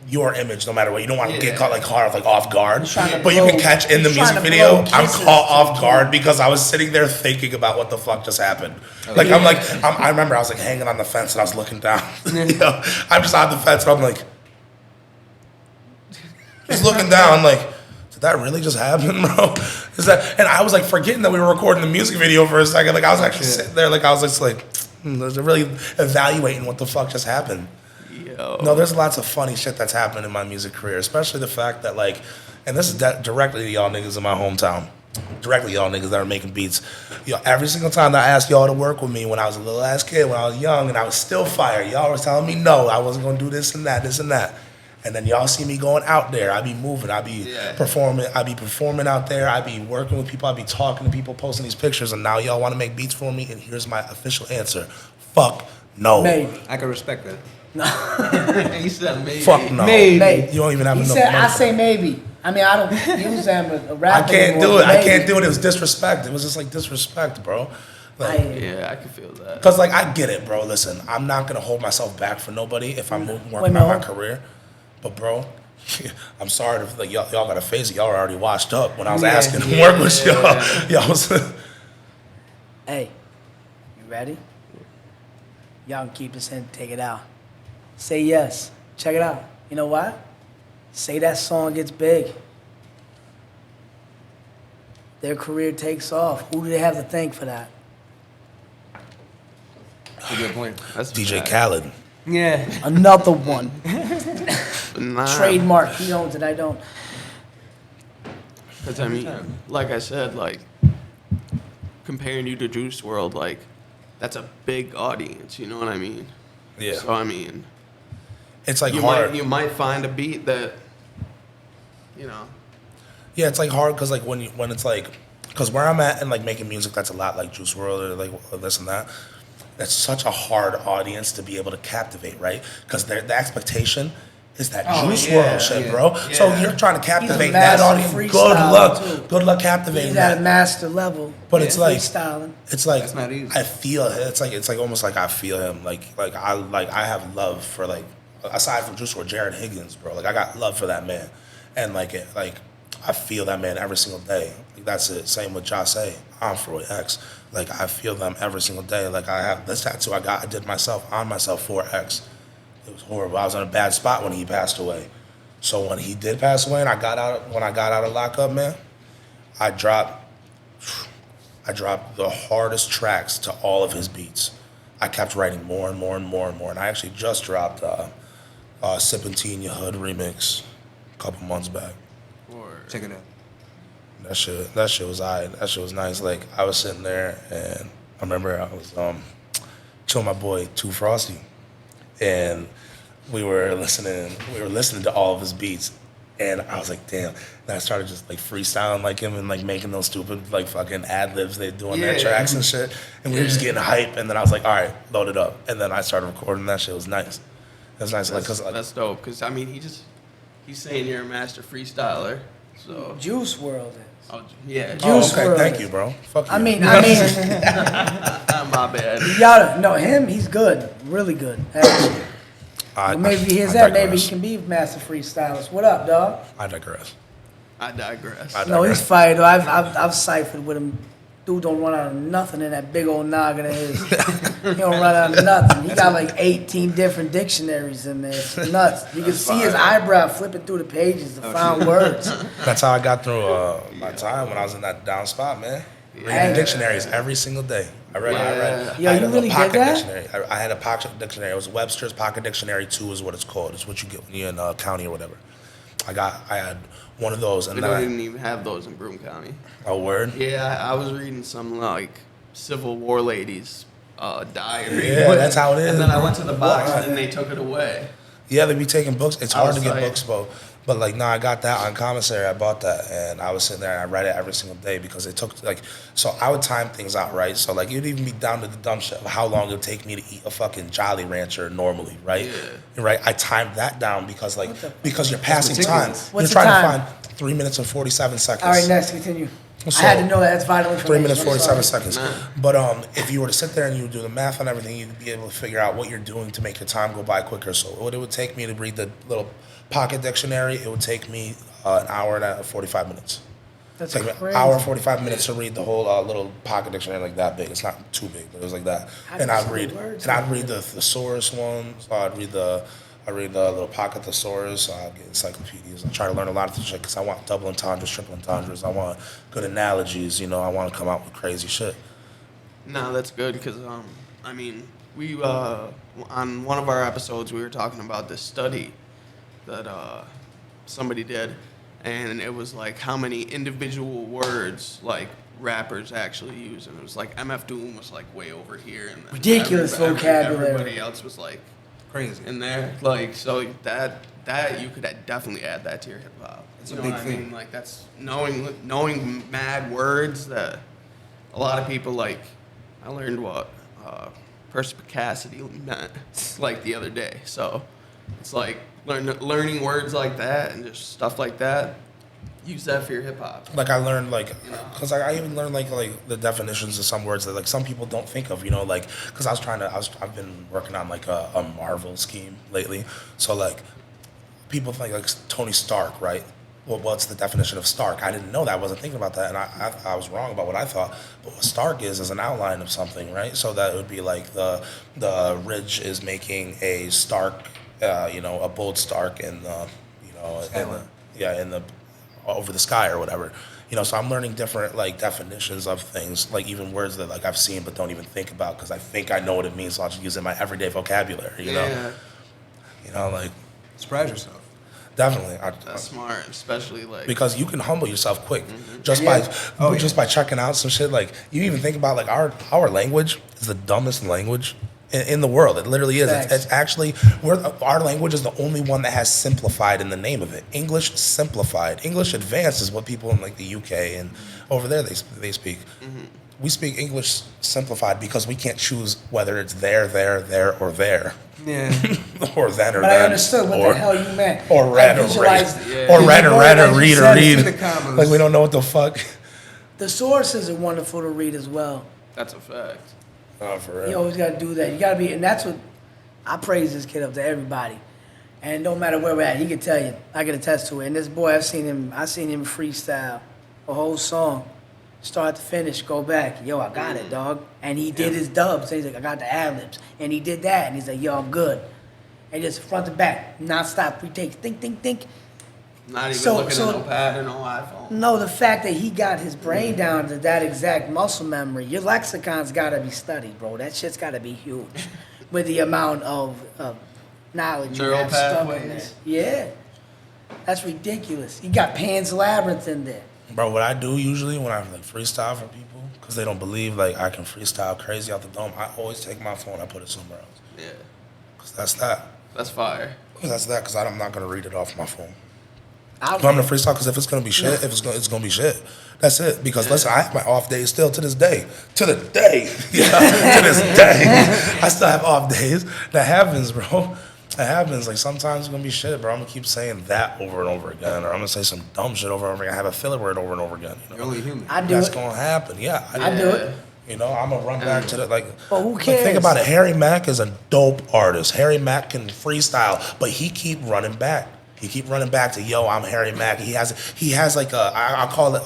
Speaker 3: your image no matter what. You don't want to get caught like off guard.
Speaker 2: trying to
Speaker 3: But you can
Speaker 2: blow-
Speaker 3: catch in the
Speaker 2: trying
Speaker 3: music
Speaker 2: to
Speaker 3: video,
Speaker 2: blow
Speaker 3: I'm
Speaker 2: kisses
Speaker 3: caught
Speaker 2: to
Speaker 3: off
Speaker 2: the
Speaker 3: guard because I was sitting there thinking about what the fuck just happened. Like I remember I was like hanging on the fence and I was looking down. I'm just on the fence and I'm like, just looking down like, did that really just happen, bro? And I was like forgetting that we were recording the music video for a second. Like I was actually sitting there, like I was just like, really evaluating what the fuck just happened.
Speaker 1: Yo.
Speaker 3: No, there's lots of funny shit that's happened in my music career, especially the fact that like, and this is directly to y'all niggas in my hometown, directly y'all niggas that are making beats. Yo, every single time that I asked y'all to work with me when I was a little ass kid, when I was young, and I was still fire, y'all was telling me no, I wasn't gonna do this and that, And then y'all see me going out there. I be moving. I be performing. I be performing out there. I be working with people. I be talking to people, posting these pictures. And now y'all want to make beats for me. And here's my official answer: fuck no.
Speaker 2: Maybe.
Speaker 4: I can respect that.
Speaker 1: He said maybe.
Speaker 3: Fuck no.
Speaker 2: Maybe.
Speaker 3: You don't even have
Speaker 2: He
Speaker 3: enough
Speaker 2: said,
Speaker 3: money
Speaker 2: I
Speaker 3: for
Speaker 2: say
Speaker 3: that.
Speaker 2: maybe. I mean, I don't use them a
Speaker 3: I
Speaker 2: rap
Speaker 3: can't
Speaker 2: anymore,
Speaker 3: do it.
Speaker 2: but
Speaker 3: I
Speaker 2: maybe.
Speaker 3: can't do it. It was disrespect. It was just like disrespect, bro. Like,
Speaker 1: Yeah, I can feel that.
Speaker 3: cause like I get it, bro. Listen, I'm not gonna hold myself back for nobody if I'm working
Speaker 2: Wait,
Speaker 3: on
Speaker 2: no.
Speaker 3: my career. But bro, I'm sorry if like y'all gotta face it. Y'all were already washed up when I was asking to work with y'all. Y'all was
Speaker 2: Hey, you ready? Y'all can keep this in, take it out. Say yes. Check it out. You know what? Say that song gets big. Their career takes off. Who do they have to thank for that?
Speaker 4: That's a good point.
Speaker 1: That's
Speaker 3: DJ
Speaker 1: fact.
Speaker 3: Khaled.
Speaker 4: Yeah.
Speaker 2: Another one.
Speaker 1: Nah.
Speaker 2: Trademark. He owns it. I don't.
Speaker 1: Because I mean, like I said, like comparing you to Juice World, like that's a big audience. You know what I mean?
Speaker 3: Yeah.
Speaker 1: So I mean,
Speaker 3: It's like
Speaker 1: you
Speaker 3: hard.
Speaker 1: might find a beat that, you know.
Speaker 3: Yeah, it's like hard because like when it's like, because where I'm at and like making music that's a lot like Juice WRLD or like this and that. That's such a hard audience to be able to captivate, right? Because the expectation is that Juice WRLD shit, bro. So you're trying to captivate that
Speaker 2: massive
Speaker 3: audience.
Speaker 2: freestyler, too.
Speaker 3: Good luck captivating
Speaker 2: He's at a
Speaker 3: that.
Speaker 2: master level.
Speaker 3: But it's like
Speaker 2: freestyling.
Speaker 3: it's like
Speaker 4: That's not easy.
Speaker 3: I feel it's like almost like I feel him. Like I have love for like aside from Juice WRLD, Jared Higgins, bro. Like I got love for that man, and like I feel that man every single day. Like that's it. Same with Jase, Onfroy, X. Like I feel them every single day. Like I have this tattoo I did myself on myself for X. It was horrible. I was in a bad spot when he passed away. So when he did pass away and I got out of lockup, man, I dropped the hardest tracks to all of his beats. I kept writing more and more and more and more. And I actually just dropped Sippin' Tea in Your Hood remix a couple months back.
Speaker 4: Check it out.
Speaker 3: That shit was alright. That shit was nice. Like I was sitting there and I remember I was chilling with my boy Too Frosty, and we were listening to all of his beats, and I was like, damn. And I started just like freestyling like him and like making those stupid like fucking ad libs they do on their tracks and shit. And we were just getting hype. And then I was like, all right, load it up. And then I started recording. That shit was nice. It was nice.
Speaker 1: That's dope. Because I mean, he's saying you're a master freestyler. So
Speaker 2: Juice WRLD is.
Speaker 1: oh, yeah.
Speaker 2: Juice
Speaker 3: okay,
Speaker 2: WRLD.
Speaker 3: thank you, bro. Fuck you.
Speaker 2: I mean,
Speaker 1: My bad.
Speaker 2: you gotta know him. He's good, really good. Actually. Well, maybe he is that. Maybe he can be master freestylist. What up, dog?
Speaker 3: I digress.
Speaker 1: I digress.
Speaker 2: No, he's fired though. I've ciphered with him. Dude don't run out of nothing in that big old noggin of his. He don't run out of nothing. He got like 18 different dictionaries in there. It's nuts. You can see his eyebrow flipping through the pages to find words.
Speaker 3: That's how I got through my time when I was in that down spot, man. Reading dictionaries every single day. I read.
Speaker 2: Yo,
Speaker 3: I had
Speaker 2: you
Speaker 3: a
Speaker 2: really
Speaker 3: pocket
Speaker 2: did that?
Speaker 3: dictionary. I had a pocket dictionary. It was Webster's Pocket Dictionary 2 is what it's called. It's what you get when you're in county or whatever. I had one of those, and
Speaker 1: We
Speaker 3: then
Speaker 1: don't even have those in Broome County.
Speaker 3: a word.
Speaker 1: Yeah, I was reading some like Civil War ladies' diary.
Speaker 3: Yeah, that's how it is.
Speaker 1: And then I went to the box and then they took it away.
Speaker 3: Yeah, they be taking books. It's hard to
Speaker 1: was
Speaker 3: get
Speaker 1: like-
Speaker 3: books, but like, I got that on commissary. I bought that, and I was sitting there and I read it every single day because it took like. So I would time things out, right? So like, it'd even be down to the dumb shit of how long it would take me to eat a fucking Jolly Rancher normally, right?
Speaker 1: Yeah.
Speaker 3: Right. I timed that down because like because you're passing
Speaker 4: That's
Speaker 3: time.
Speaker 4: ridiculous.
Speaker 2: What's
Speaker 3: You're
Speaker 2: the
Speaker 3: trying
Speaker 2: time?
Speaker 3: to find 3 minutes and 47 seconds.
Speaker 2: All right, next, continue.
Speaker 3: So,
Speaker 2: I had to know that. That's vital information.
Speaker 3: 3 minutes,
Speaker 2: I'm
Speaker 3: 47
Speaker 2: sorry.
Speaker 3: seconds. But if you were to sit there and you would do the math on everything, you'd be able to figure out what you're doing to make your time go by quicker. So what it would take me to read the little pocket dictionary, it would take me an hour and 45 minutes.
Speaker 2: That's
Speaker 3: It's like an
Speaker 2: crazy.
Speaker 3: hour and 45 minutes to read the whole little pocket dictionary like that big. It's not too big, but it was like that.
Speaker 2: How
Speaker 3: And
Speaker 2: do you
Speaker 3: I'd
Speaker 2: say
Speaker 3: read,
Speaker 2: words
Speaker 3: and I'd
Speaker 2: like
Speaker 3: read the thesaurus ones. I'd read the little pocket thesaurus. I'd get encyclopedias. I try to learn a lot of shit because I want double entendres, triple entendres. I want good analogies. You know, I want to come out with crazy shit.
Speaker 1: No, that's good because I mean, we on one of our episodes we were talking about this study that somebody did, and it was like how many individual words like rappers actually use, and it was like MF Doom was like way over here, and then
Speaker 2: Ridiculous vocabulary.
Speaker 1: Everybody else was like
Speaker 4: Crazy.
Speaker 1: in there, like so that you could definitely add that to your hip hop.
Speaker 4: It's
Speaker 1: You
Speaker 4: a
Speaker 1: know
Speaker 4: big
Speaker 1: what I
Speaker 4: thing.
Speaker 1: mean? Like that's knowing mad words that a lot of people like. I learned what perspicacity meant like the other day. So it's like learning words like that and just stuff like that. Use that for your hip hop.
Speaker 3: Like I learned because I even learned like the definitions of some words that like some people don't think of, like because I've been working on like a Marvel scheme lately, so like people think like Tony Stark, right? Well, what's the definition of Stark? I didn't know that. I wasn't thinking about that, and I was wrong about what I thought. But what Stark is an outline of something, right? So that would be like the ridge is making a Stark, a bold Stark in the, in the over the sky or whatever. So I'm learning different like definitions of things, like even words that like I've seen but don't even think about because I think I know what it means, so I'll just use it in my everyday vocabulary. Like
Speaker 4: Surprise yourself.
Speaker 3: definitely.
Speaker 1: That's smart, especially like
Speaker 3: Because you can humble yourself quick just by checking out some shit. Like you even think about like our language is the dumbest language in the world. It literally is. It's actually our language is the only one that has simplified in the name of it. English simplified. English advanced is what people in like the UK and over there they speak. We speak English simplified because we can't choose whether it's there, or there.
Speaker 4: Yeah.
Speaker 3: Or then or
Speaker 2: But
Speaker 3: then.
Speaker 2: I understood what the hell you meant.
Speaker 3: Or red
Speaker 2: I
Speaker 3: or
Speaker 2: visualized
Speaker 3: read.
Speaker 2: it.
Speaker 3: Or red
Speaker 2: You
Speaker 3: or
Speaker 2: know
Speaker 3: red
Speaker 2: that
Speaker 3: or
Speaker 2: you
Speaker 3: read or
Speaker 2: said
Speaker 3: read.
Speaker 2: it.
Speaker 4: the commas.
Speaker 3: Like we don't know what the fuck.
Speaker 2: The sources are wonderful to read as well.
Speaker 1: that's a fact.
Speaker 3: Oh, for real.
Speaker 2: You always got to do that. You got to be, and that's what I praise this kid up to everybody. And no matter where we're at, he can tell you. I can attest to it. And this boy, I seen him freestyle a whole song, start to finish, go back. Yo, I got it, dog. And he did his dubs. So he's like, I got the ad libs, and he did that. And he's like, yo, I'm good. And just front to back, non-stop, 3 takes, think.
Speaker 1: Not even
Speaker 2: So-
Speaker 1: looking
Speaker 2: so-
Speaker 1: at no pad or no iPhone.
Speaker 2: No, the fact that he got his brain down to that exact muscle memory, your lexicon's got to be studied, bro. That shit's got to be huge with the amount of knowledge you
Speaker 1: Neural
Speaker 2: have stuck in there.
Speaker 1: pathways.
Speaker 2: Yeah. That's ridiculous. You got Pan's Labyrinth in there.
Speaker 3: Bro, what I do usually when I like freestyle for people, because they don't believe like I can freestyle crazy out the dome, I always take my phone, I put it somewhere else.
Speaker 1: Yeah,
Speaker 3: Because that's that.
Speaker 1: that's fire.
Speaker 3: Because I'm not going to read it off my phone.
Speaker 2: I
Speaker 3: If I'm going to freestyle, because if it's going to be shit, it's going to be shit. That's it. Because listen, I have my off days still to this day. To the day. Yeah, to this day. I still have off days. That happens, bro. That happens. Like sometimes it's going to be shit, bro. I'm going to keep saying that over and over again. Or I'm going to say some dumb shit over and over again. I have a filler word over and over again.
Speaker 4: You're only human.
Speaker 2: I do
Speaker 3: That's
Speaker 2: it.
Speaker 3: going to happen. Yeah.
Speaker 2: I do it.
Speaker 3: I'm going to run back to the, like,
Speaker 2: But who
Speaker 3: like,
Speaker 2: cares?
Speaker 3: think about it. Harry Mack is a dope artist. Harry Mack can freestyle, but he keep running back. He keep running back to, yo, I'm Harry Mack. He has like a, I call it,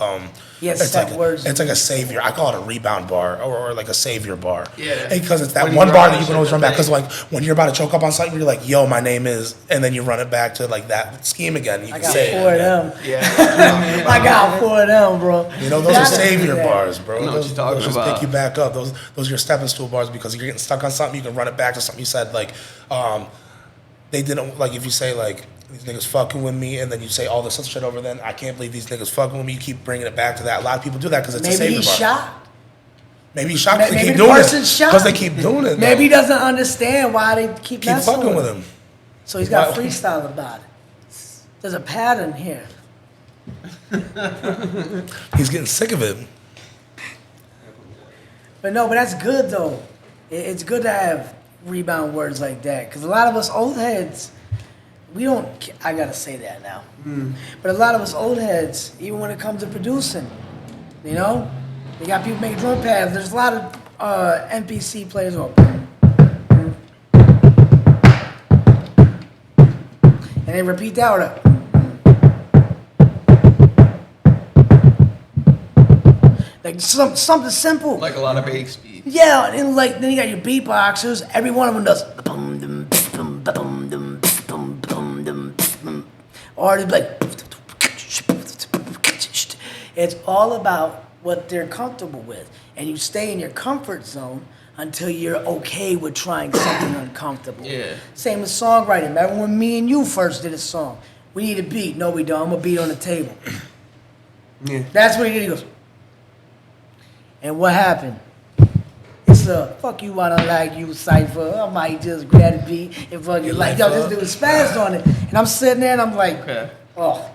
Speaker 2: He has
Speaker 3: it's
Speaker 2: set
Speaker 3: like
Speaker 2: words.
Speaker 3: it's like a savior. I call it a rebound bar or like a savior bar.
Speaker 1: Yeah.
Speaker 3: Because it's that
Speaker 1: When you
Speaker 3: one
Speaker 1: run
Speaker 3: bar
Speaker 1: out
Speaker 3: that
Speaker 1: of
Speaker 3: you can
Speaker 1: shit
Speaker 3: always
Speaker 1: to
Speaker 3: run back.
Speaker 1: think.
Speaker 3: Because like when you're about to choke up on something, you're like, yo, my name is, and then you run it back to like that scheme again. You
Speaker 2: I
Speaker 3: can
Speaker 2: got
Speaker 3: say
Speaker 2: 4 of
Speaker 3: it again.
Speaker 2: them.
Speaker 1: Yeah,
Speaker 2: I got 4 of them, bro.
Speaker 3: You know, those are
Speaker 2: Gotta do
Speaker 3: savior
Speaker 2: that.
Speaker 3: bars, bro.
Speaker 1: I know what
Speaker 3: Those,
Speaker 1: you're talking
Speaker 3: those just
Speaker 1: about.
Speaker 3: pick you back up. Those are your stepping stool bars because if you're getting stuck on something, you can run it back to something you said. Like, they didn't, like, if you say, like, these niggas fucking with me, and then you say all this other shit over, then I can't believe these niggas fucking with me. You keep bringing it back to that. A lot of people do that because it's a
Speaker 2: Maybe
Speaker 3: savior
Speaker 2: he's
Speaker 3: bar.
Speaker 2: shocked.
Speaker 3: Maybe he's shocked because they
Speaker 2: Maybe
Speaker 3: keep
Speaker 2: the
Speaker 3: doing it.
Speaker 2: person's shocked.
Speaker 3: Because they keep doing it.
Speaker 2: Maybe he
Speaker 3: though.
Speaker 2: doesn't understand why they keep
Speaker 3: Keep
Speaker 2: messing
Speaker 3: fucking with him.
Speaker 2: So he's got
Speaker 3: Why-
Speaker 2: freestyle about it. There's a pattern here.
Speaker 3: He's getting sick of it.
Speaker 2: But that's good though. It's good to have rebound words like that because a lot of us old heads, we don't. I gotta say that now. But a lot of us old heads, even when it comes to producing, they got people making drum pads. There's a lot of NPC players who and they repeat that order. Like something simple.
Speaker 1: like a lot of bass beat.
Speaker 2: Yeah, and then you got your beatboxers. Every one of them does. Or it's like. It's all about what they're comfortable with, and you stay in your comfort zone until you're okay with trying something uncomfortable.
Speaker 1: Yeah.
Speaker 2: Same with songwriting. Remember when me and you first did a song? We need a beat. No, we don't. I'm a beat on the table.
Speaker 4: Yeah.
Speaker 2: That's what he did. He goes. And what happened? It this fuck you, I don't like you cypher. I might just grab the beat and fucking like, yo, this dude spazzed on it. And I'm sitting there and I'm like, oh.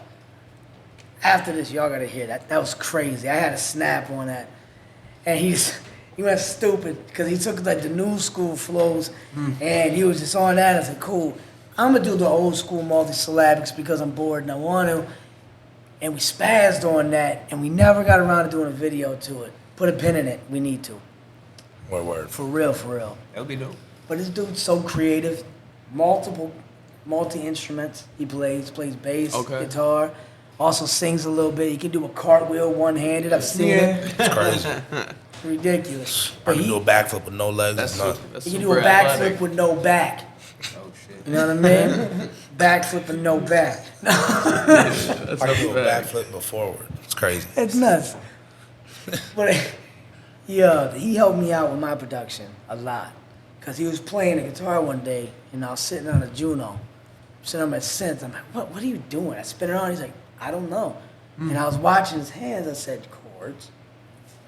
Speaker 2: After this, y'all gotta hear that. That was crazy. I had a snap on that. And he went stupid because he took like the new school flows and he was just on that. I said, cool. I'm gonna do the old school multisyllabics because I'm bored and I want to. And we spazzed on that and we never got around to doing a video to it. Put a pin in it. We need to.
Speaker 3: Word.
Speaker 2: For real, for real.
Speaker 4: That would be dope.
Speaker 2: But this dude's so creative. Multi-instruments he plays bass, guitar. Also sings a little bit. He can do a cartwheel one-handed. I've seen it.
Speaker 3: It's crazy.
Speaker 2: Ridiculous.
Speaker 3: I can do a backflip with no legs.
Speaker 2: He can do a backflip with no back.
Speaker 4: Oh shit.
Speaker 2: You know what I mean? Backflip and no back.
Speaker 3: I can do a backflip but forward. It's crazy.
Speaker 2: It's nuts. But yeah, he helped me out with my production a lot. Because he was playing the guitar one day, and I was sitting on a Juno. Sitting on my synth. I'm like, what are you doing? I spin it on. He's like, I don't know. And I was watching his hands. I said, chords.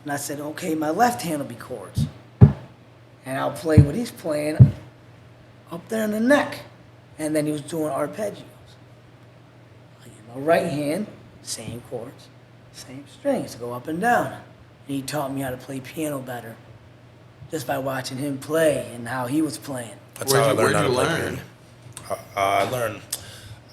Speaker 2: And I said, okay, my left hand will be chords. And I'll play what he's playing up there in the neck. And then he was doing arpeggios. My right hand, same chords, same strings, go up and down. And he taught me how to play piano better just by watching him play and how he was playing.
Speaker 3: That's how I learned how to play
Speaker 1: learn?
Speaker 3: piano. I learned.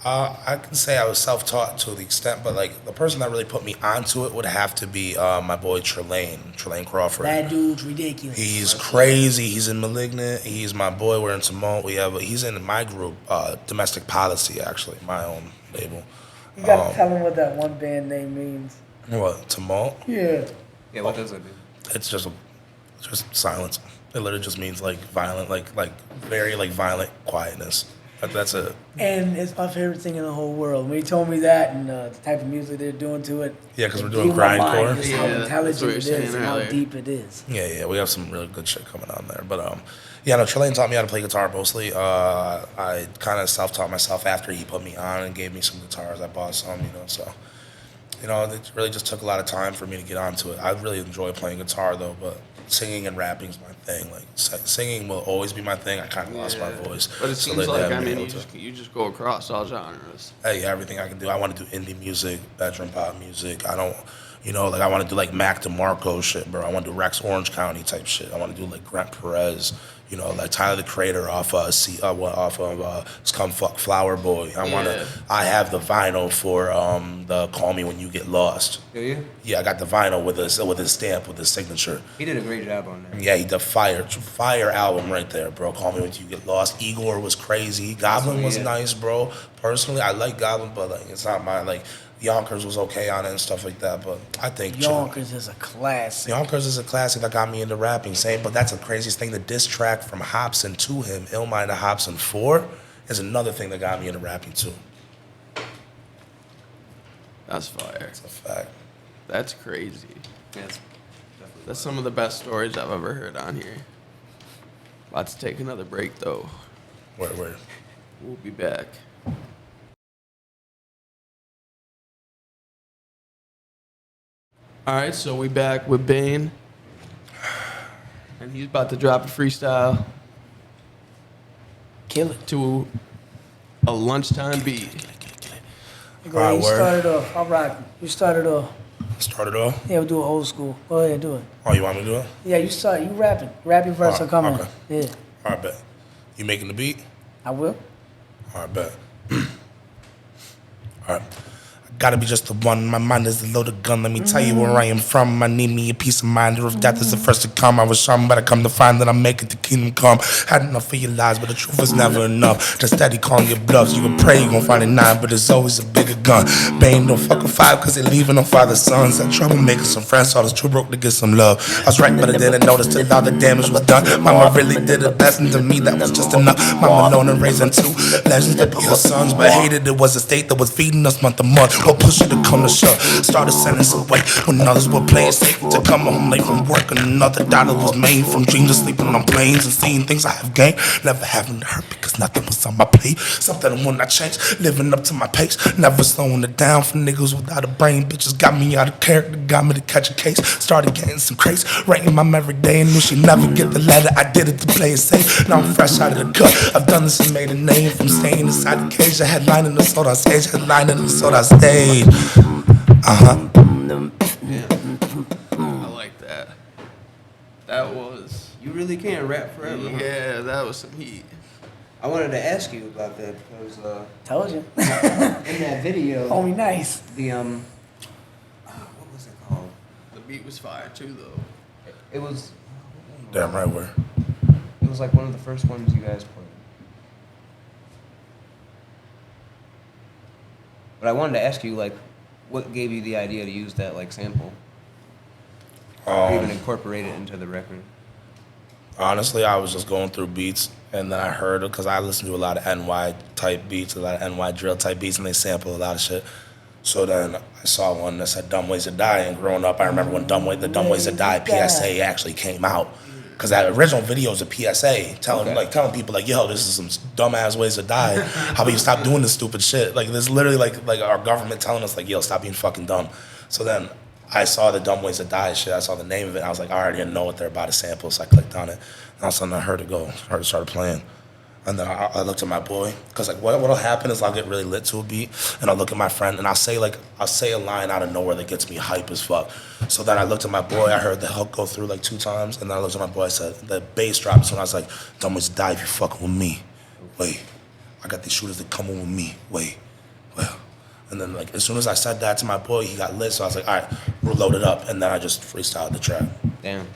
Speaker 3: I can say I was self-taught to the extent, but like the person that really put me onto it would have to be my boy Trelane Crawford.
Speaker 2: That dude's ridiculous.
Speaker 3: He's crazy. He's in Malignant. He's my boy. We're in Tumult. He's in my group, Domestic Policy, actually, my own label.
Speaker 2: You gotta tell him what that one band name means.
Speaker 3: What, Tumult?
Speaker 2: Yeah.
Speaker 4: Yeah, what does it do?
Speaker 3: It's just silence. It literally just means like violent, like very like violent quietness. That's it.
Speaker 2: And it's my favorite thing in the whole world. When he told me that and the type of music they're doing to it.
Speaker 3: Yeah, because we're
Speaker 2: it
Speaker 3: doing
Speaker 2: blew my
Speaker 3: grindcore.
Speaker 2: mind just how
Speaker 1: Yeah, that's what
Speaker 2: intelligent
Speaker 1: you
Speaker 2: it
Speaker 1: were saying
Speaker 2: is and how
Speaker 1: earlier.
Speaker 2: deep it is.
Speaker 3: Yeah, we have some really good shit coming on there. But yeah, no, Trelane taught me how to play guitar mostly. I kind of self-taught myself after he put me on and gave me some guitars. I bought some, so. It really just took a lot of time for me to get onto it. I really enjoy playing guitar though, but singing and rapping is my thing. Like singing will always be my thing. I kind of lost my voice.
Speaker 1: But it
Speaker 3: So
Speaker 1: seems
Speaker 3: lately
Speaker 1: like,
Speaker 3: I've
Speaker 1: I
Speaker 3: been
Speaker 1: mean,
Speaker 3: able to-
Speaker 1: you just go across all genres.
Speaker 3: Hey, everything I can do. I want to do indie music, bedroom pop music. I don't, like I want to do like Mac DeMarco shit, bro. I want to do Rex Orange County type shit. I want to do like Grant Perez, like Tyler the Creator off of Scumfuck Flower Boy. I have the vinyl for the Call Me When You Get Lost.
Speaker 4: Do you?
Speaker 3: Yeah, I got the vinyl with his stamp, with his signature.
Speaker 4: He did a great job on that.
Speaker 3: Yeah, he did fire album right there, bro. Call Me When You Get Lost. Igor was crazy. Goblin was nice, bro. Personally, I like Goblin, but like it's not my like. Yonkers was okay on it and stuff like that, but I think
Speaker 2: Yonkers is a classic.
Speaker 3: Yonkers is a classic that got me into rapping. But that's the craziest thing. The diss track from Hobson to him, Illmind to Hobson 4, is another thing that got me into rapping too.
Speaker 1: That's fire.
Speaker 3: That's a fact.
Speaker 1: That's crazy.
Speaker 4: Yes.
Speaker 1: That's some of the best stories I've ever heard on here. About to take another break though.
Speaker 3: Word.
Speaker 1: We'll be back. All right, so we back with Bane, and he's about to drop a freestyle
Speaker 2: Kill it.
Speaker 1: to a lunchtime beat.
Speaker 2: Go ahead, you
Speaker 3: word.
Speaker 2: started off. I'll rock. You started off.
Speaker 3: Start it off.
Speaker 2: Yeah, we'll do it old school. Go ahead, do it.
Speaker 3: Oh, you want me to do it?
Speaker 2: Yeah, you start. You rapping. Rapping first will come
Speaker 3: okay.
Speaker 2: in. Yeah,
Speaker 3: All right, bet. You making the beat?
Speaker 2: I will.
Speaker 3: All right, bet. All right. Gotta be just the one. My mind is a loaded gun. Let me tell you where I am from. I need me a peace of mind. Or if death is the first to come, I was sharp, but I come to find that I'm making the kingdom come. Had enough of your lies, but the truth is never enough. Just steady calling your bluffs. You can pray, you gon' find a 9, but there's always a bigger gun. Bane don't fuck a 5, cause they leaving on father's sons. That trouble making some friends, all this too broke to get some love. I was right, but I didn't notice till all the damage was done. Mama really did a blessing to me, that was just enough. Mama alone and raising 2 legends to be her sons, but hated it was a state that was feeding us month to month. told Pussy to come to shove. Started sending some weight when others were playing safe. To come home late from work and another dollar was made from dreams of sleeping on planes and seeing things I have gained. Never having to hurt because nothing was on my plate. Something when I changed, living up to my pace. Never slowing it down for niggas without a brain. Bitches got me out of character, got me to catch a case. Started getting some crates, writing mom every day and knew she'd never get the letter. I did it to play it safe. Now I'm fresh out of the cut. I've done this and made a name from staying inside the cage. A headline in the soda stage, headline in the soda stage.
Speaker 1: I like that. That was.
Speaker 4: You really can't rap forever. Huh?
Speaker 1: Yeah, that was some heat.
Speaker 4: I wanted to ask you about that because
Speaker 2: Told you.
Speaker 4: in that video,
Speaker 2: Oh, nice.
Speaker 4: the what was it called?
Speaker 1: The beat was fire too, though.
Speaker 4: It was.
Speaker 3: Damn right where.
Speaker 4: It was like one of the first ones you guys played. But I wanted to ask you, like, what gave you the idea to use that, like, sample? Or even incorporate it into the record?
Speaker 3: Honestly, I was just going through beats, and then I heard it because I listen to a lot of NY type beats, a lot of NY drill type beats, and they sample a lot of shit. So then I saw one that said "Dumb Ways to Die," and growing up, I remember when the "Dumb Ways to Die" PSA actually came out, because that original video is a PSA telling people like, "Yo, this is some dumbass ways to die. How about you stop doing this stupid shit?" Like, this literally like our government telling us like, "Yo, stop being fucking dumb." So then I saw the "Dumb Ways to Die" shit. I saw the name of it. And I was like, I already know what they're about to sample, so I clicked on it. And all of a sudden, I heard it started playing. And then I looked at my boy, because like what'll happen is I'll get really lit to a beat, and I'll look at my friend, and I'll say a line out of nowhere that gets me hype as fuck. So then I looked at my boy, I heard the hook go through like 2 times, and then I looked at my boy, I said, the bass drops, and I was like, "Dumb Ways to Die if you fucking with me. Wait, I got these shooters that come in with me. Wait, well." And then like as soon as I said that to my boy, he got lit, so I was like, all right, we'll load it up, and then I just freestyled the track.
Speaker 4: Damn.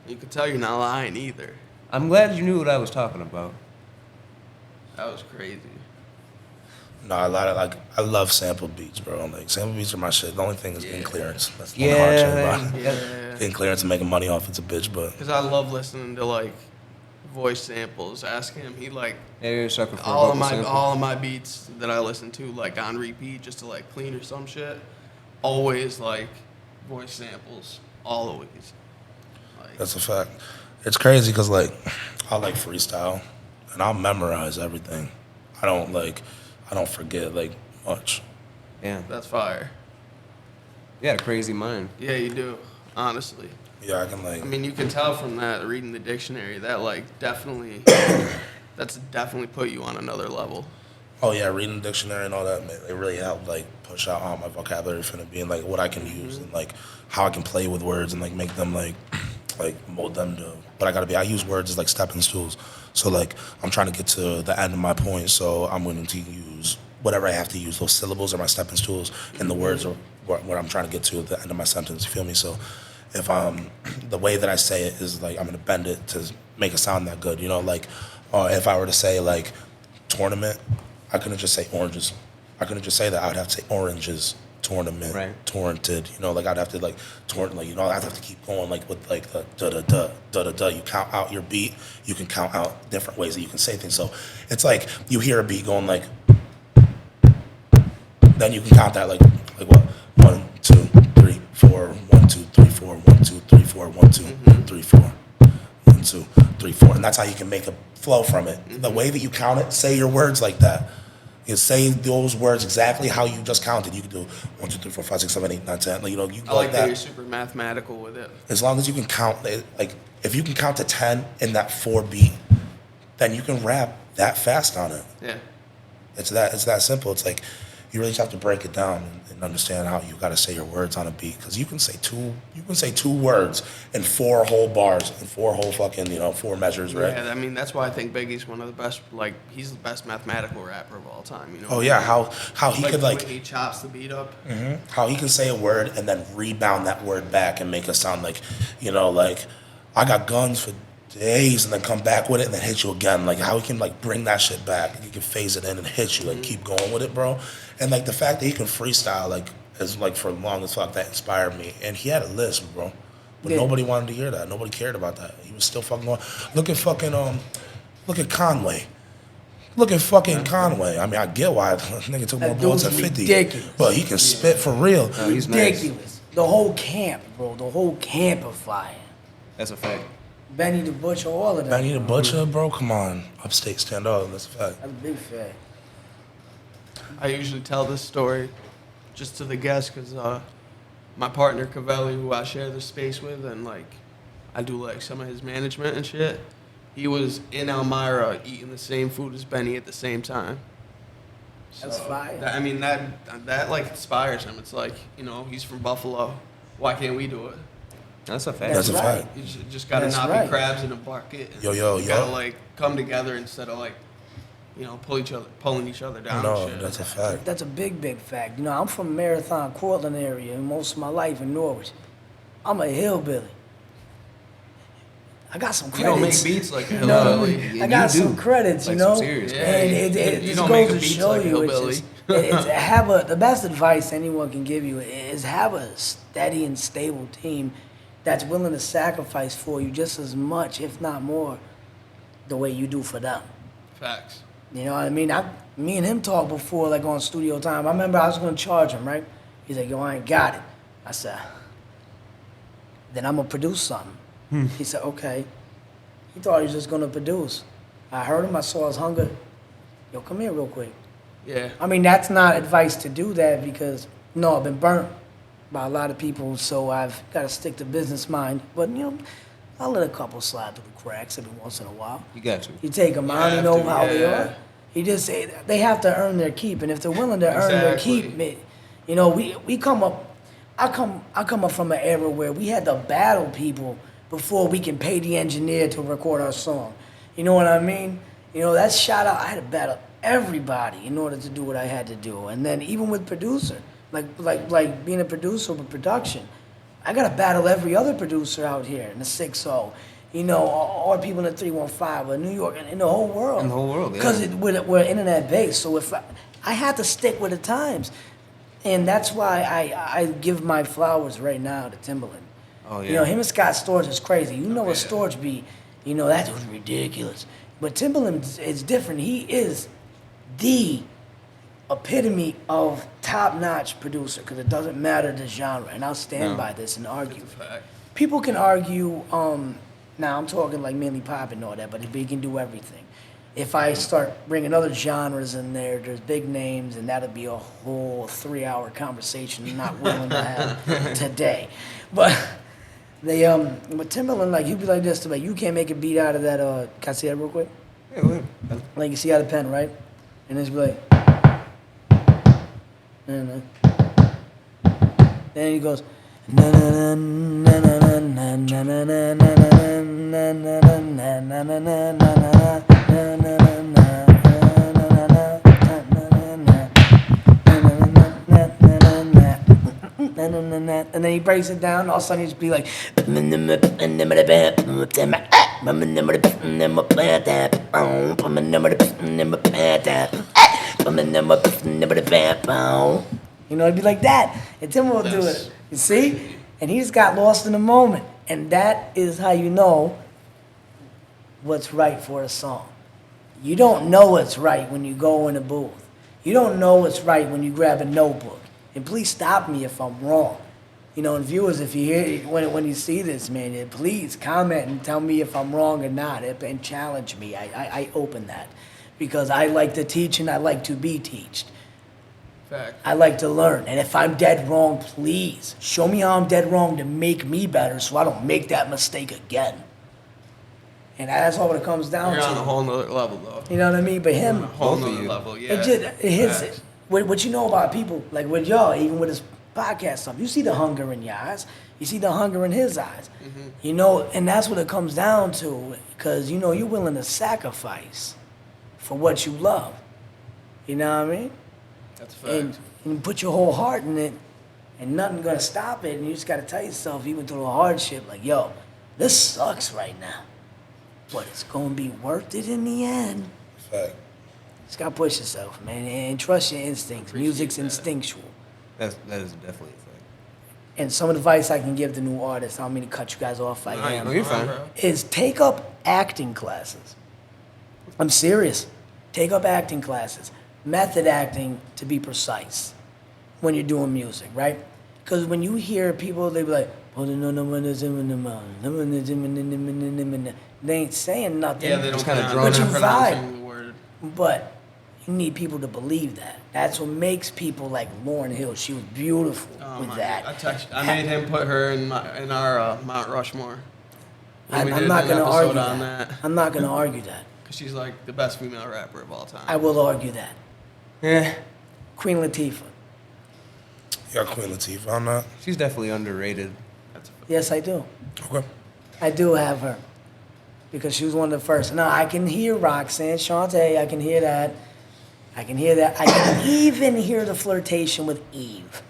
Speaker 1: You can tell you're not lying either.
Speaker 4: I'm glad you knew what I was talking about.
Speaker 1: That was crazy.
Speaker 3: No, I love sample beats, bro. Like, sample beats are my shit. The only thing is getting clearance. That's the hard shit, bro.
Speaker 1: Yeah.
Speaker 3: Getting clearance and making money off it's a bitch, but
Speaker 1: Because I love listening to like voice samples. Ask him. He like
Speaker 4: Yeah, you're a sucker for
Speaker 1: all
Speaker 4: a
Speaker 1: of
Speaker 4: vocal sample.
Speaker 1: all of my beats that I listen to like on repeat just to like clean or some shit. Always like voice samples. Always. Like,
Speaker 3: that's a fact. It's crazy because like I like freestyle and I'll memorize everything. I don't forget like much.
Speaker 4: Yeah.
Speaker 1: that's fire.
Speaker 4: You got a crazy mind.
Speaker 1: Yeah, you do. Honestly.
Speaker 3: Yeah, I can like.
Speaker 1: I mean, you can tell from that reading the dictionary that like definitely that's definitely put you on another level.
Speaker 3: Oh yeah, reading the dictionary and all that, man, it really helped like push out all my vocabulary finna be and like what I can use and like how I can play with words and like make them like mold them to what I gotta be. I use words as like stepping stools. So like I'm trying to get to the end of my point, so I'm willing to use whatever I have to use. Those syllables are my stepping stools, and the words are what I'm trying to get to at the end of my sentence. You feel me? So if the way that I say it is like I'm gonna bend it to make it sound that good, you know, like if I were to say like tournament, I couldn't just say oranges. I couldn't just say that. I would have to say oranges, tournament,
Speaker 4: Right.
Speaker 3: torrented. You know, like I'd have to like like you know I'd have to keep going like with like the da da da da da da. You count out your beat. You can count out different ways that you can say things. So it's like you hear a beat going like, then you can count that like what 1 2 3 4 1 2 3 4 1 2 3 4 1 2 3 4 1 2 3 4, and that's how you can make a flow from it. The way that you count it, say your words like that. You say those words exactly how you just counted. You can do 1 2 3 4 5 6 7 8 9 10. Like, you know, you
Speaker 1: I like that you're super mathematical with it.
Speaker 3: As long as you can count, like if you can count to 10 in that 4 beat, then you can rap that fast on it.
Speaker 1: Yeah.
Speaker 3: It's that simple. It's like you really just have to break it down and understand how you got to say your words on a beat, because you can say two words in 4 whole bars and 4 whole fucking 4 measures, right?
Speaker 1: Yeah, I mean that's why I think Biggie's one of the best. Like he's the best mathematical rapper of all time. You know.
Speaker 3: Oh yeah, how he
Speaker 1: like,
Speaker 3: could
Speaker 1: the
Speaker 3: like
Speaker 1: way he chops the beat up.
Speaker 3: how he can say a word and then rebound that word back and make it sound like, like I got guns for days, and then come back with it and then hit you again. Like how he can like bring that shit back. He can phase it in and hit you and keep going with it, bro. And like the fact that he can freestyle like is like for long as fuck, that inspired me. And he had a list, bro. But nobody wanted to hear that. Nobody cared about that. He was still fucking going. Look at Conway. Look at fucking Conway. I mean, I get why nigga took more
Speaker 2: That
Speaker 3: bullets
Speaker 2: dude's
Speaker 3: at 50.
Speaker 2: ridiculous.
Speaker 3: But he can spit for real.
Speaker 4: No, he's nice.
Speaker 2: Ridiculous. The whole camp, bro. The whole camp of fire.
Speaker 4: That's a fact.
Speaker 2: Benny the Butcher, all of that.
Speaker 3: Benny the Butcher, bro, come on. Upstate, stand up. That's a fact.
Speaker 2: That's a big fact.
Speaker 1: I usually tell this story just to the guests because my partner Cavelli, who I share the space with, and like I do like some of his management and shit. He was in Elmira eating the same food as Benny at the same time.
Speaker 2: That's fire.
Speaker 1: I mean that like inspires him. It's like, you know, he's from Buffalo. Why can't we do it?
Speaker 4: That's a fact.
Speaker 3: That's a
Speaker 2: right.
Speaker 3: fact.
Speaker 1: You just gotta
Speaker 2: That's
Speaker 1: not
Speaker 2: right.
Speaker 1: be crabs in a bucket.
Speaker 3: Yo.
Speaker 1: You gotta like come together instead of like, you know, pulling each other down.
Speaker 3: No,
Speaker 1: and shit.
Speaker 3: that's a fact.
Speaker 2: That's a big, big fact. You know, I'm from Marathon, Cortland area, and most of my life in Norwich. I'm a hillbilly. I got some
Speaker 1: You don't
Speaker 2: credits.
Speaker 1: make beats like a
Speaker 2: You know,
Speaker 1: hillbilly.
Speaker 2: I got
Speaker 4: You do.
Speaker 2: some credits,
Speaker 4: Like
Speaker 2: you know.
Speaker 4: some serious
Speaker 1: Yeah,
Speaker 2: And
Speaker 1: you
Speaker 2: it
Speaker 1: don't
Speaker 2: just
Speaker 1: make
Speaker 2: goes
Speaker 1: a
Speaker 2: to
Speaker 1: beats
Speaker 2: show
Speaker 1: like
Speaker 2: you,
Speaker 1: hillbilly.
Speaker 2: the best advice anyone can give you is have a steady and stable team that's willing to sacrifice for you just as much, if not more, the way you do for them.
Speaker 1: Facts.
Speaker 2: You know what I mean? Me and him talked before, like on studio time. I remember I was going to charge him, right? He's like, yo, I ain't got it. I said, then I'm going to produce something. He said, okay. He thought he was just going to produce. I heard him. I saw his hunger. Yo, come here real quick.
Speaker 1: Yeah.
Speaker 2: I mean, that's not advice to do that because, no, I've been burnt by a lot of people, so I've got to stick to business mind. But, you know, I'll let a couple slide through the cracks every once in a while.
Speaker 4: You got to.
Speaker 2: You take them out, you
Speaker 1: have
Speaker 2: know
Speaker 1: to,
Speaker 2: how they
Speaker 1: yeah.
Speaker 2: are. You just say they have to earn their keep, and if they're willing to earn their keep,
Speaker 1: Exactly.
Speaker 2: you know, we come up. I come up from an era where we had to battle people before we can pay the engineer to record our song. You know what I mean? You know, that's shout out. I had to battle everybody in order to do what I had to do, and then even with producer, like being a producer with production, I got to battle every other producer out here in the 6-0. You know, or people in the 315 or New York, and in the whole world.
Speaker 4: In the whole world, yeah.
Speaker 2: Because we're internet based, so if I had to stick with the times, and that's why I give my flowers right now to Timbaland.
Speaker 4: Oh, yeah.
Speaker 2: You know, him and Scott Storch is crazy. You know what Storch be, you know, that was ridiculous. But Timbaland is different. He is the epitome of top-notch producer, because it doesn't matter the genre, and I'll stand by this and argue.
Speaker 1: Fact.
Speaker 2: People can argue, now I'm talking like mainly pop and all that, but he can do everything. If I start bringing other genres in there, there's big names, and that'll be a whole 3-hour conversation I'm not willing to have today. But but Timbaland, like, he'd be like this to me, you can't make a beat out of that, can I see that real quick?
Speaker 4: Yeah, wait.
Speaker 2: Like, you see out of the pen, right? And it's be like, and then he goes, na na na na na na na na na na na na na na na na. And then he breaks it down. All of a sudden, he'd just be like, you know, it'd be like that. And Tim will do it. You see? And he just got lost in the moment. And that is how you know what's right for a song. You don't know what's right when you go in a booth. You don't know what's right when you grab a notebook. And please stop me if I'm wrong. You know, and viewers, if you hear when you see this, man, please comment and tell me if I'm wrong or not, and challenge me. I open that because I like to teach and I like to be taught.
Speaker 1: Fact.
Speaker 2: I like to learn, and if I'm dead wrong, please show me how I'm dead wrong to make me better, so I don't make that mistake again. And that's all it comes down
Speaker 1: You're
Speaker 2: to.
Speaker 1: on a whole nother level, though.
Speaker 2: You know what I mean? But him,
Speaker 1: A whole
Speaker 4: Both of
Speaker 1: nother
Speaker 4: you.
Speaker 1: level, yeah.
Speaker 2: it just his
Speaker 1: Facts.
Speaker 2: what you know about people, like with y'all, even with his podcast stuff, you see the hunger in your eyes, you see the hunger in his eyes, you know, and that's what it comes down to, because you know you're willing to sacrifice for what you love. You know what I mean?
Speaker 1: That's a fact.
Speaker 2: And you put your whole heart in it, and nothing's gonna stop it. And you just gotta tell yourself, even through the hardship, like, yo, this sucks right now, but it's gonna be worth it in the end.
Speaker 3: Fact.
Speaker 2: Just gotta push yourself, man, and trust your instincts. Music's
Speaker 1: that.
Speaker 2: instinctual.
Speaker 4: That is definitely a fact.
Speaker 2: And some advice I can give to new artists, I don't mean to cut you guys off, I am,
Speaker 4: you're fine.
Speaker 1: Bro.
Speaker 2: is take up acting classes. I'm serious. Take up acting classes, method acting to be precise when you're doing music, right? Because when you hear people, they be like, they ain't saying nothing.
Speaker 1: Yeah, they don't
Speaker 4: kinda
Speaker 1: pronounce-
Speaker 4: drone
Speaker 2: But you
Speaker 1: pronouncing the word.
Speaker 2: But you need people to believe that. That's what makes people like Lauryn Hill. She was beautiful
Speaker 1: Oh
Speaker 2: with
Speaker 1: my
Speaker 2: that.
Speaker 1: God. I made him put her in our Mount Rushmore. When we
Speaker 2: I'm
Speaker 1: did
Speaker 2: not
Speaker 1: an
Speaker 2: going to
Speaker 1: episode
Speaker 2: argue
Speaker 1: on
Speaker 2: that.
Speaker 1: that.
Speaker 2: I'm not going to argue that.
Speaker 1: Because she's like the best female rapper of all time.
Speaker 2: I will argue that.
Speaker 4: Yeah,
Speaker 2: Queen Latifah.
Speaker 3: You got Queen Latifah on that?
Speaker 4: she's definitely underrated.
Speaker 1: That's a,
Speaker 2: Yes, I do.
Speaker 3: Okay.
Speaker 2: I do have her. Because she was one of the first. Now, I can hear Roxanne Shante. I can hear that. I can hear that. I can even hear the flirtation with Eve.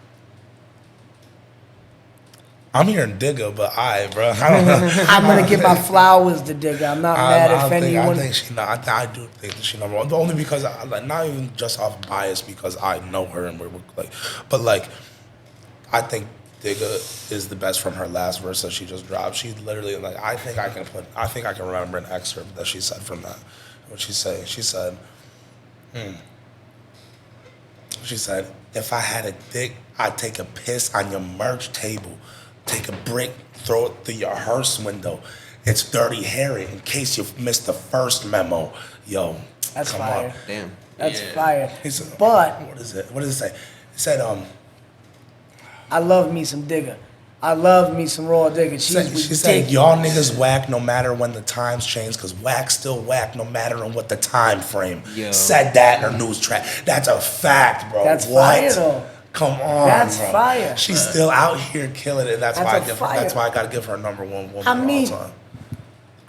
Speaker 3: I'm hearing Digga, but bro. I don't know.
Speaker 2: I'm going to give my flowers to Digga. I'm not mad if anyone...
Speaker 3: I think she. I do think that she number one. Only because not even just off bias, because I know her and we're like, but like, I think Digga is the best from her last verse that she just dropped. She literally like, I think I can remember an excerpt that she said from that. What she say? She said, She said, if I had a dick, I'd take a piss on your merch table. Take a brick, throw it through your hearse window. It's Dirty Harry in case you missed the first memo. Yo,
Speaker 2: That's
Speaker 3: come
Speaker 2: fire.
Speaker 3: on.
Speaker 4: Damn.
Speaker 2: That's
Speaker 1: Yeah.
Speaker 2: fire.
Speaker 3: He said,
Speaker 2: But
Speaker 3: what is it? What does it say? It said,
Speaker 2: I love me some Digga. I love me some Raw Digga. She's
Speaker 3: she said,
Speaker 2: ridiculous.
Speaker 3: y'all niggas whack no matter when the times change, cause whack still whack no matter on what the time frame.
Speaker 4: Yo.
Speaker 3: Said that in her news track. That's a fact, bro.
Speaker 2: That's
Speaker 3: what?
Speaker 2: fire, though.
Speaker 3: Come on,
Speaker 2: That's
Speaker 3: bro.
Speaker 2: fire.
Speaker 3: She's still out here killing it. And that's why
Speaker 2: That's fire.
Speaker 3: that's why I gotta give her number one woman
Speaker 2: I mean,
Speaker 3: all time.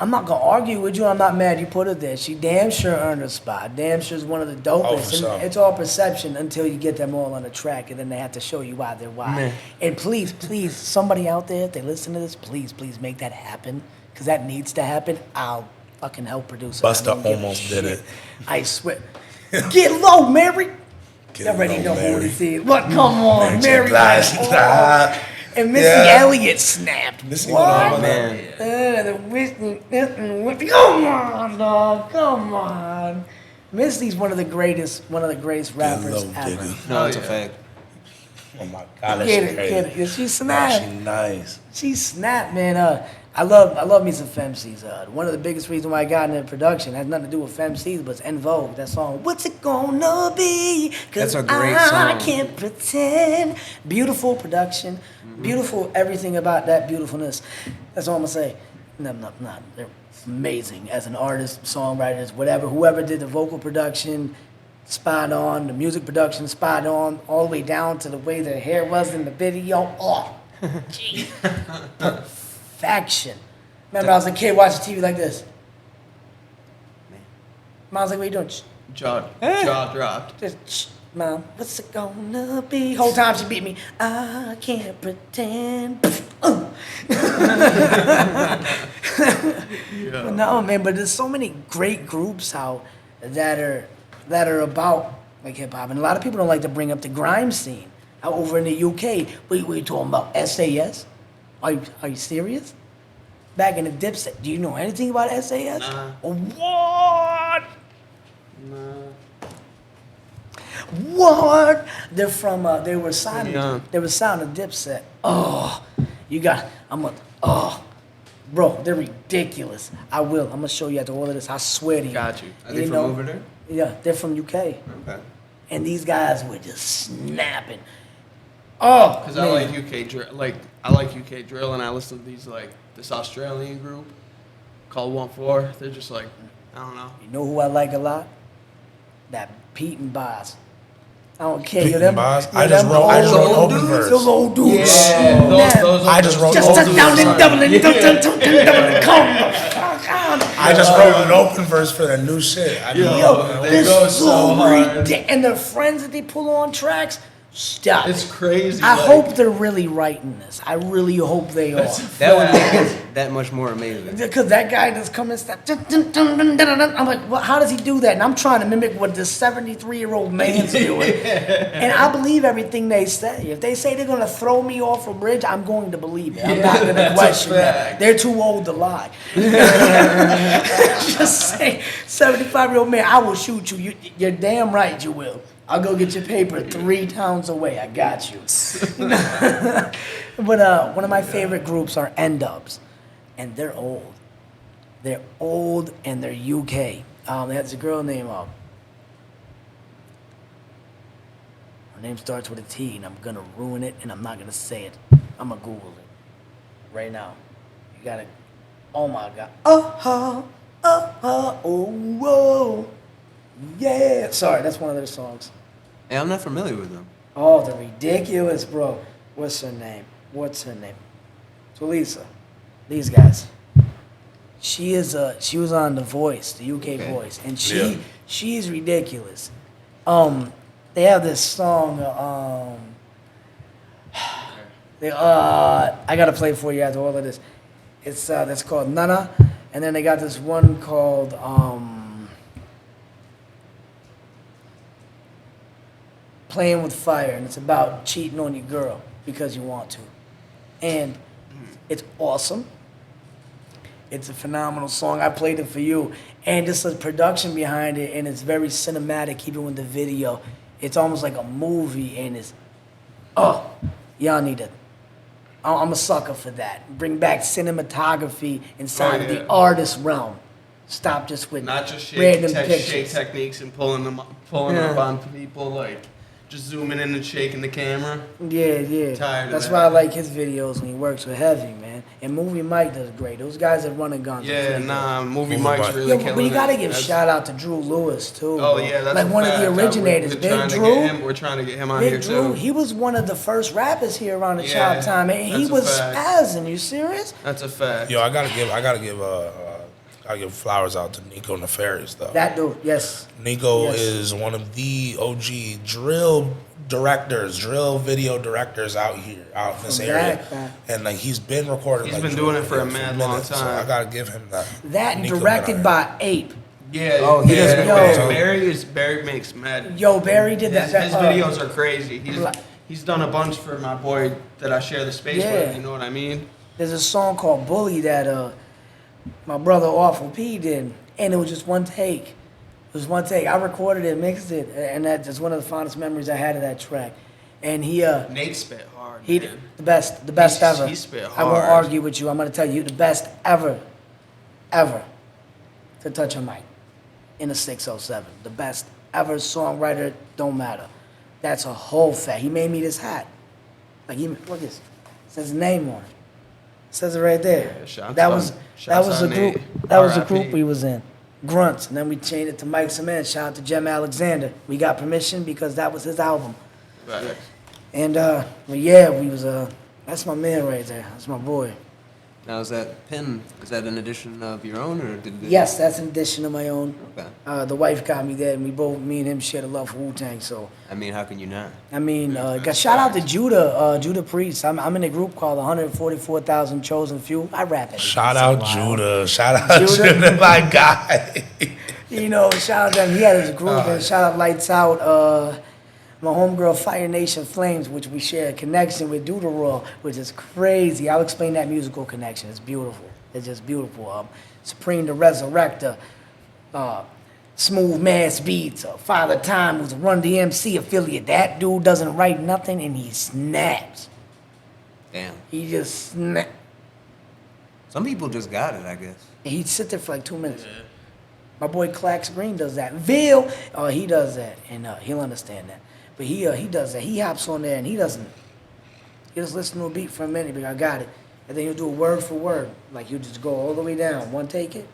Speaker 2: I'm not gonna argue with you. I'm not mad you put her there. She damn sure earned a spot. Damn sure is one of the dopest.
Speaker 3: Oh, for
Speaker 2: And
Speaker 3: sure.
Speaker 2: it's all perception until you get them all on the track, and then they have to show you why they're why.
Speaker 4: Man.
Speaker 2: And please, please, somebody out there, if they listen to this, please, please make that happen, because that needs to happen. I'll fucking help produce it. I
Speaker 3: Busta
Speaker 2: don't give a
Speaker 3: almost did
Speaker 2: shit.
Speaker 3: it.
Speaker 2: I swear. Get low, Mary.
Speaker 3: Get
Speaker 2: You already
Speaker 3: low,
Speaker 2: know who
Speaker 3: Mary.
Speaker 2: this is. Look, come on,
Speaker 3: Mary
Speaker 2: Mary.
Speaker 3: J. Blige.
Speaker 2: went off. And Missy
Speaker 3: Yeah.
Speaker 2: Elliott snapped.
Speaker 3: Missy
Speaker 2: What?
Speaker 3: went on
Speaker 4: Man.
Speaker 2: The Whitney, come on, dog, come on. Missy's one of the greatest rappers
Speaker 3: low,
Speaker 2: ever.
Speaker 3: Digga.
Speaker 4: No, it's a
Speaker 1: yeah.
Speaker 4: fact.
Speaker 3: Oh my god, that
Speaker 2: Get
Speaker 3: shit
Speaker 2: it,
Speaker 3: crazy.
Speaker 2: get it. Yeah, she
Speaker 3: Oh,
Speaker 2: snapped.
Speaker 3: she nice.
Speaker 2: She snapped, man. I love me some Femcees. One of the biggest reasons why I got into production has nothing to do with Femcees, but it's En Vogue. That song, What's It Gonna Be? 'Cause
Speaker 4: That's a great
Speaker 2: I
Speaker 4: song.
Speaker 2: can't pretend. Beautiful production, beautiful everything about that beautifulness. That's all I'm gonna say. No, they're amazing as an artist, songwriters, whatever. Whoever did the vocal production, spot on. The music production, spot on. All the way down to the way their hair was in the video. Oh, gee. Perfection. Remember, I was a kid watching TV like this. Mom's like, what you doing?
Speaker 1: jaw dropped.
Speaker 2: Just, Mom, what's it gonna be? Whole time she beat me. I can't pretend. But no, man, but there's so many great groups out that are about like hip hop, and a lot of people don't like to bring up the grime scene out over in the UK. What are you talking about? SAS? Are you serious? Back in the Dipset, do you know anything about SAS?
Speaker 1: Nah.
Speaker 2: What?
Speaker 1: Nah.
Speaker 2: What? They're from. They were signed.
Speaker 1: Yeah.
Speaker 2: They were signed to Dipset. Oh, you got. Bro, they're ridiculous. I'm gonna show you after all of this. I swear to you.
Speaker 1: Got you.
Speaker 4: Are they from over there?
Speaker 2: Yeah, they're from UK,
Speaker 4: Okay.
Speaker 2: and these guys were just snapping. Oh,
Speaker 1: Because I like UK drill. Like I like UK drill, and I listen to these like this Australian group called 1-4. They're just like I don't know.
Speaker 2: You know who I like a lot? That Pete and Boz. I don't care.
Speaker 3: Pete
Speaker 2: Yo, them,
Speaker 3: and Boz?
Speaker 2: yo,
Speaker 3: I just
Speaker 2: them
Speaker 3: wrote
Speaker 2: old
Speaker 3: open
Speaker 2: dudes,
Speaker 3: verse.
Speaker 2: Those old dudes.
Speaker 1: Yeah, those
Speaker 3: I just wrote
Speaker 2: Just
Speaker 3: open
Speaker 2: touch down
Speaker 3: verse.
Speaker 2: and double and double. Come the fuck on.
Speaker 3: I just wrote an open verse for the new shit.
Speaker 2: Yo,
Speaker 1: they
Speaker 2: this
Speaker 1: go
Speaker 2: is
Speaker 1: so
Speaker 2: so
Speaker 1: hard.
Speaker 2: ridiculous. And the friends that they pull on tracks, Stop.
Speaker 1: It's crazy.
Speaker 2: I
Speaker 1: like-
Speaker 2: hope they're really writing this. I really hope they are.
Speaker 4: That would make it that much more amazing.
Speaker 2: Because that guy just come and step. I'm like, well, how does he do that? And I'm trying to mimic what this 73-year-old man's doing. And I believe everything they say. If they say they're going to throw me off a bridge, I'm going to believe it. I'm not going to question that. They're too old to lie. Just say, 75-year-old man, I will shoot you. You're damn right you will. I'll go get your paper 3 towns away. I got you. But one of my favorite groups are N-Dubs, and they're old. They're old and they're UK. There's a girl named her name starts with a T, and I'm gonna ruin it, and I'm not gonna say it. I'm gonna Google it right now. You gotta. Oh my God. Oh whoa. Yeah. Sorry, that's one of their songs.
Speaker 4: Hey, I'm not familiar with them.
Speaker 2: Oh, they're ridiculous, bro. What's her name? Tulisa. These guys. She was on The Voice, the UK Voice, and she is ridiculous. They have this song. I gotta play it for you after all of this. It's that's called Nana, and then they got this one called Playing with Fire, and it's about cheating on your girl because you want to. And it's awesome. It's a phenomenal song. I played it for you. And just the production behind it, and it's very cinematic, even with the video. It's almost like a movie, and it's, y'all need it. I'm a sucker for that. Bring back cinematography inside of the artist realm. Stop just with
Speaker 1: not just
Speaker 2: random
Speaker 1: shake
Speaker 2: pictures.
Speaker 1: techniques and pulling up on people, like just zooming in and shaking the camera.
Speaker 2: Yeah.
Speaker 1: Tired of
Speaker 2: That's
Speaker 1: that.
Speaker 2: why I like his videos when he works with Heavy, man. And Movie Mike does great. Those guys that run a gun.
Speaker 1: Yeah,
Speaker 2: Movie
Speaker 1: Movie Mike's
Speaker 3: Mike.
Speaker 1: really
Speaker 2: Yo,
Speaker 1: killing
Speaker 2: but you gotta
Speaker 1: it.
Speaker 2: give
Speaker 1: That's-
Speaker 2: shout out to Drew Lewis too.
Speaker 1: Oh
Speaker 2: bro.
Speaker 1: yeah, that's
Speaker 2: like
Speaker 1: a
Speaker 2: one of the
Speaker 1: fact.
Speaker 2: originators.
Speaker 1: We're
Speaker 2: Big
Speaker 1: trying to
Speaker 2: Drew.
Speaker 1: get him. We're trying to get him out here
Speaker 2: Big Drew.
Speaker 1: too.
Speaker 2: He was one of the first rappers here around the
Speaker 1: Yeah,
Speaker 2: Chop Time, and he
Speaker 1: that's a
Speaker 2: was
Speaker 1: fact.
Speaker 2: spazzing. You serious?
Speaker 1: That's a fact.
Speaker 3: Yo, I gotta give flowers out to Nico Nefarious though.
Speaker 2: That dude, yes.
Speaker 3: Nico
Speaker 2: Yes.
Speaker 3: is one of the OG drill video directors out in this
Speaker 2: From
Speaker 3: area,
Speaker 2: back, man.
Speaker 3: and like he's been recording.
Speaker 1: He's
Speaker 3: like,
Speaker 1: been
Speaker 3: drill
Speaker 1: doing it for a
Speaker 3: videos
Speaker 1: mad
Speaker 3: minutes,
Speaker 1: long
Speaker 3: So
Speaker 1: time.
Speaker 3: I gotta give him that.
Speaker 2: That
Speaker 3: Nico
Speaker 2: directed
Speaker 3: been out
Speaker 2: by Ape.
Speaker 1: Yeah.
Speaker 4: Oh, he does
Speaker 2: good work.
Speaker 1: Barry makes mad.
Speaker 2: Yo, Barry did
Speaker 1: His
Speaker 2: that.
Speaker 1: videos are crazy.
Speaker 2: Like-
Speaker 1: He's done a bunch for my boy that I share the space
Speaker 2: Yeah.
Speaker 1: with. You know what I mean?
Speaker 2: There's a song called Bully that my brother Awful P did, and it was just one take. It was one take. I recorded it, mixed it, and that's one of the fondest memories I had of that track. And he
Speaker 1: Nate spit hard.
Speaker 2: He
Speaker 1: man.
Speaker 2: the best ever.
Speaker 1: He spit
Speaker 2: I won't
Speaker 1: hard.
Speaker 2: argue with you. I'm gonna tell you the best ever to touch a mic in a 607. The best ever songwriter. Don't matter. That's a whole fact. He made me this hat. Like look at this. It says his name on it. It says it right there.
Speaker 1: Yeah, shouts
Speaker 2: that
Speaker 1: out-
Speaker 2: was
Speaker 1: shouts
Speaker 2: a
Speaker 1: out
Speaker 2: group.
Speaker 1: Nate.
Speaker 2: That was a
Speaker 1: R.I.P.
Speaker 2: group we was in. Grunts, and then we changed it to Mike Cement. Shout out to Jem Alexander. We got permission because that was his album.
Speaker 1: Right.
Speaker 2: And well, yeah, we was that's my man right there. That's my boy.
Speaker 4: Now, is that pin, is that an edition of your own, or did it?
Speaker 2: Yes, that's an addition of my own.
Speaker 4: Okay.
Speaker 2: The wife got me that, and me and him shared a love for Wu-Tang. So,
Speaker 4: I mean, how can you not?
Speaker 2: I mean, shout out to Judah Priest. I'm in a group called 144,000 Chosen Few. I rap it.
Speaker 3: Shout out Judah. Shout out Judah, my guy.
Speaker 2: You know, shout out to him. He had his group, and shout out Lights Out. My homegirl Fire Nation Flames, which we share a connection with Deuteroy, which is crazy. I'll explain that musical connection. It's beautiful. It's just beautiful. Supreme the Resurrector, Smooth Mass Beats, Father Time, who's a Run DMC affiliate. That dude doesn't write nothing, and he snaps.
Speaker 4: Damn.
Speaker 2: He just snaps.
Speaker 4: Some people just got it, I guess.
Speaker 2: And he'd sit there for like 2 minutes. My boy Clax Green does that. Ville, he does that, and he'll understand that. But he does that. He hops on there and he just listen to a beat for a minute, but I got it. And then he'll do it word for word. Like he'll just go all the way down, one take it,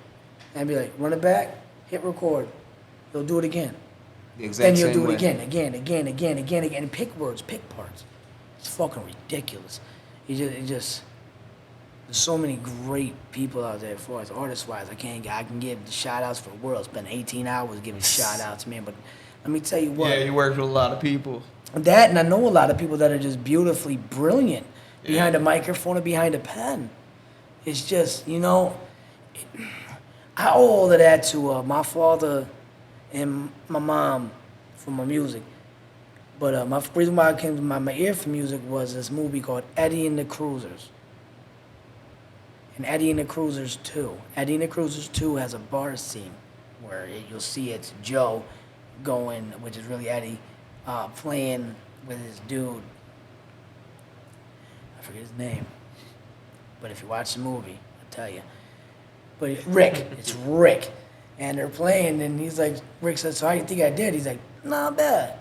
Speaker 2: and be like, run it back, hit record. He'll do it again.
Speaker 4: The exact
Speaker 2: Then he'll
Speaker 4: same
Speaker 2: do
Speaker 4: way.
Speaker 2: it again, and pick words, pick parts. It's fucking ridiculous. There's so many great people out there as far as artist-wise. I can give the shout-outs for the world. Spend 18 hours giving shout-outs, man. But let me tell you what.
Speaker 1: Yeah, you worked with a lot of people.
Speaker 2: That, and I know a lot of people that are just beautifully brilliant behind a microphone or behind a pen. It's just, you know, I owe all of that to my father and my mom for my music. But my reason why I came to my ear for music was this movie called Eddie and the Cruisers. And Eddie and the Cruisers 2. Eddie and the Cruisers 2 has a bar scene where you'll see it's Joe going, which is really Eddie, playing with his dude. I forget his name. But if you watch the movie, I'll tell you. But Rick, it's Rick. And they're playing, and he's like, Rick says, so how do you think I did? He's like, not bad.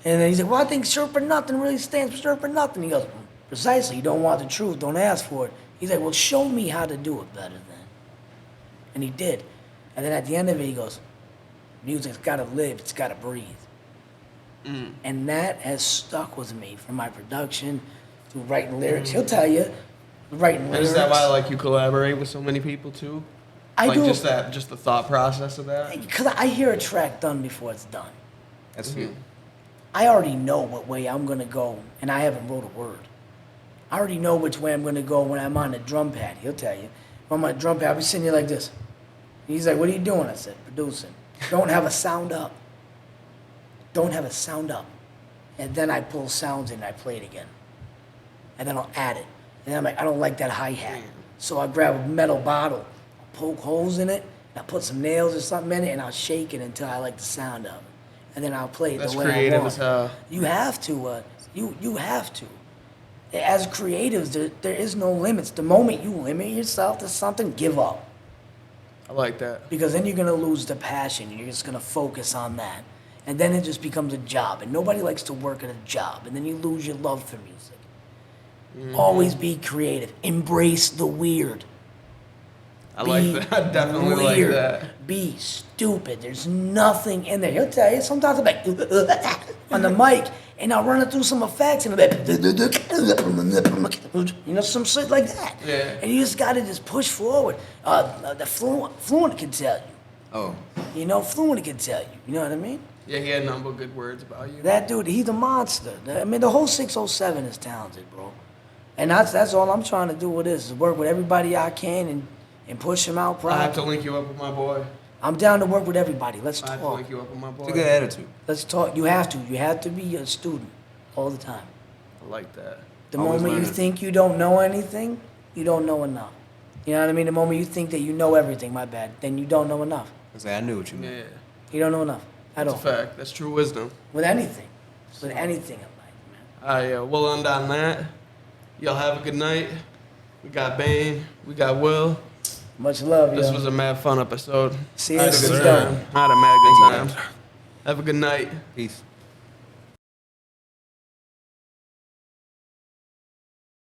Speaker 2: And then he's like, well, I think Sure for Nothing really stands for Sure for Nothing. He goes, precisely, you don't want the truth, don't ask for it. He's like, well, show me how to do it better then. And he did. And then at the end of it, he goes, music's gotta live, it's gotta breathe. And that has stuck with me from my production to writing lyrics. He'll tell you, writing
Speaker 1: And
Speaker 2: lyrics.
Speaker 1: is that why like you collaborate with so many people too?
Speaker 2: I
Speaker 1: like
Speaker 2: do.
Speaker 1: just the thought process of that.
Speaker 2: Because I hear a track done before it's done.
Speaker 4: That's you.
Speaker 2: I already know what way I'm gonna go, and I haven't wrote a word. I already know which way I'm gonna go when I'm on the drum pad. He'll tell you. If I'm on the drum pad, I'll be sitting here like this. He's like, what are you doing? I said, producing. Don't have a sound up. Don't have a sound up. And then I pull sounds in and I play it again. And then I'll add it. And then I'm like, I don't like that hi-hat. So I grab a metal bottle, poke holes in it, and I put some nails or something in it, and I'll shake it until I like the sound of it. And then I'll play it
Speaker 1: That's
Speaker 2: the way I
Speaker 1: creative
Speaker 2: want.
Speaker 1: as hell.
Speaker 2: You have to. You have to. As creatives, there is no limits. The moment you limit yourself to something, give up.
Speaker 1: I like that.
Speaker 2: Because then you're going to lose the passion. You're just going to focus on that. And then it just becomes a job. And nobody likes to work at a job. And then you lose your love for music. Always be creative. Embrace the weird.
Speaker 1: I like that. I definitely like
Speaker 2: weird.
Speaker 1: that.
Speaker 2: Be stupid. There's nothing in there. He'll tell you. Sometimes I'm like on the mic, and I'll run it through some effects, and I'm like, you know, some shit like that.
Speaker 1: Yeah.
Speaker 2: And you just gotta just push forward. The Fluent can tell you.
Speaker 4: Oh,
Speaker 2: You know, Fluent can tell you. You know what I mean?
Speaker 1: Yeah, he had nothing but good words about you.
Speaker 2: That dude, he's a monster. I mean, the whole 607 is talented, bro. And that's all I'm trying to do with this, is work with everybody I can and push them out
Speaker 1: I have to
Speaker 2: properly.
Speaker 1: link you up with my boy.
Speaker 2: I'm down to work with everybody. Let's
Speaker 1: I have to
Speaker 2: talk.
Speaker 1: link you up with my boy.
Speaker 4: it's a good attitude.
Speaker 2: Let's talk. You have to. You have to be a student all the time.
Speaker 1: I like that.
Speaker 2: The
Speaker 4: Always
Speaker 2: moment you
Speaker 4: learning.
Speaker 2: think you don't know anything, you don't know enough. You know what I mean? The moment you think that you know everything, my bad, then you don't know enough.
Speaker 4: I knew what you meant.
Speaker 1: Yeah,
Speaker 2: You don't know enough at
Speaker 1: that's
Speaker 2: all.
Speaker 1: a fact. That's true wisdom.
Speaker 2: With anything. With anything in life, man.
Speaker 1: Yeah, we'll end on that. Y'all have a good night. We got Bane. We got Will.
Speaker 2: Much love, yo.
Speaker 1: This was a mad fun episode.
Speaker 2: See
Speaker 1: I
Speaker 2: you
Speaker 1: had a good
Speaker 2: soon.
Speaker 1: time. I had a mad good time. Have a good night.
Speaker 4: Peace.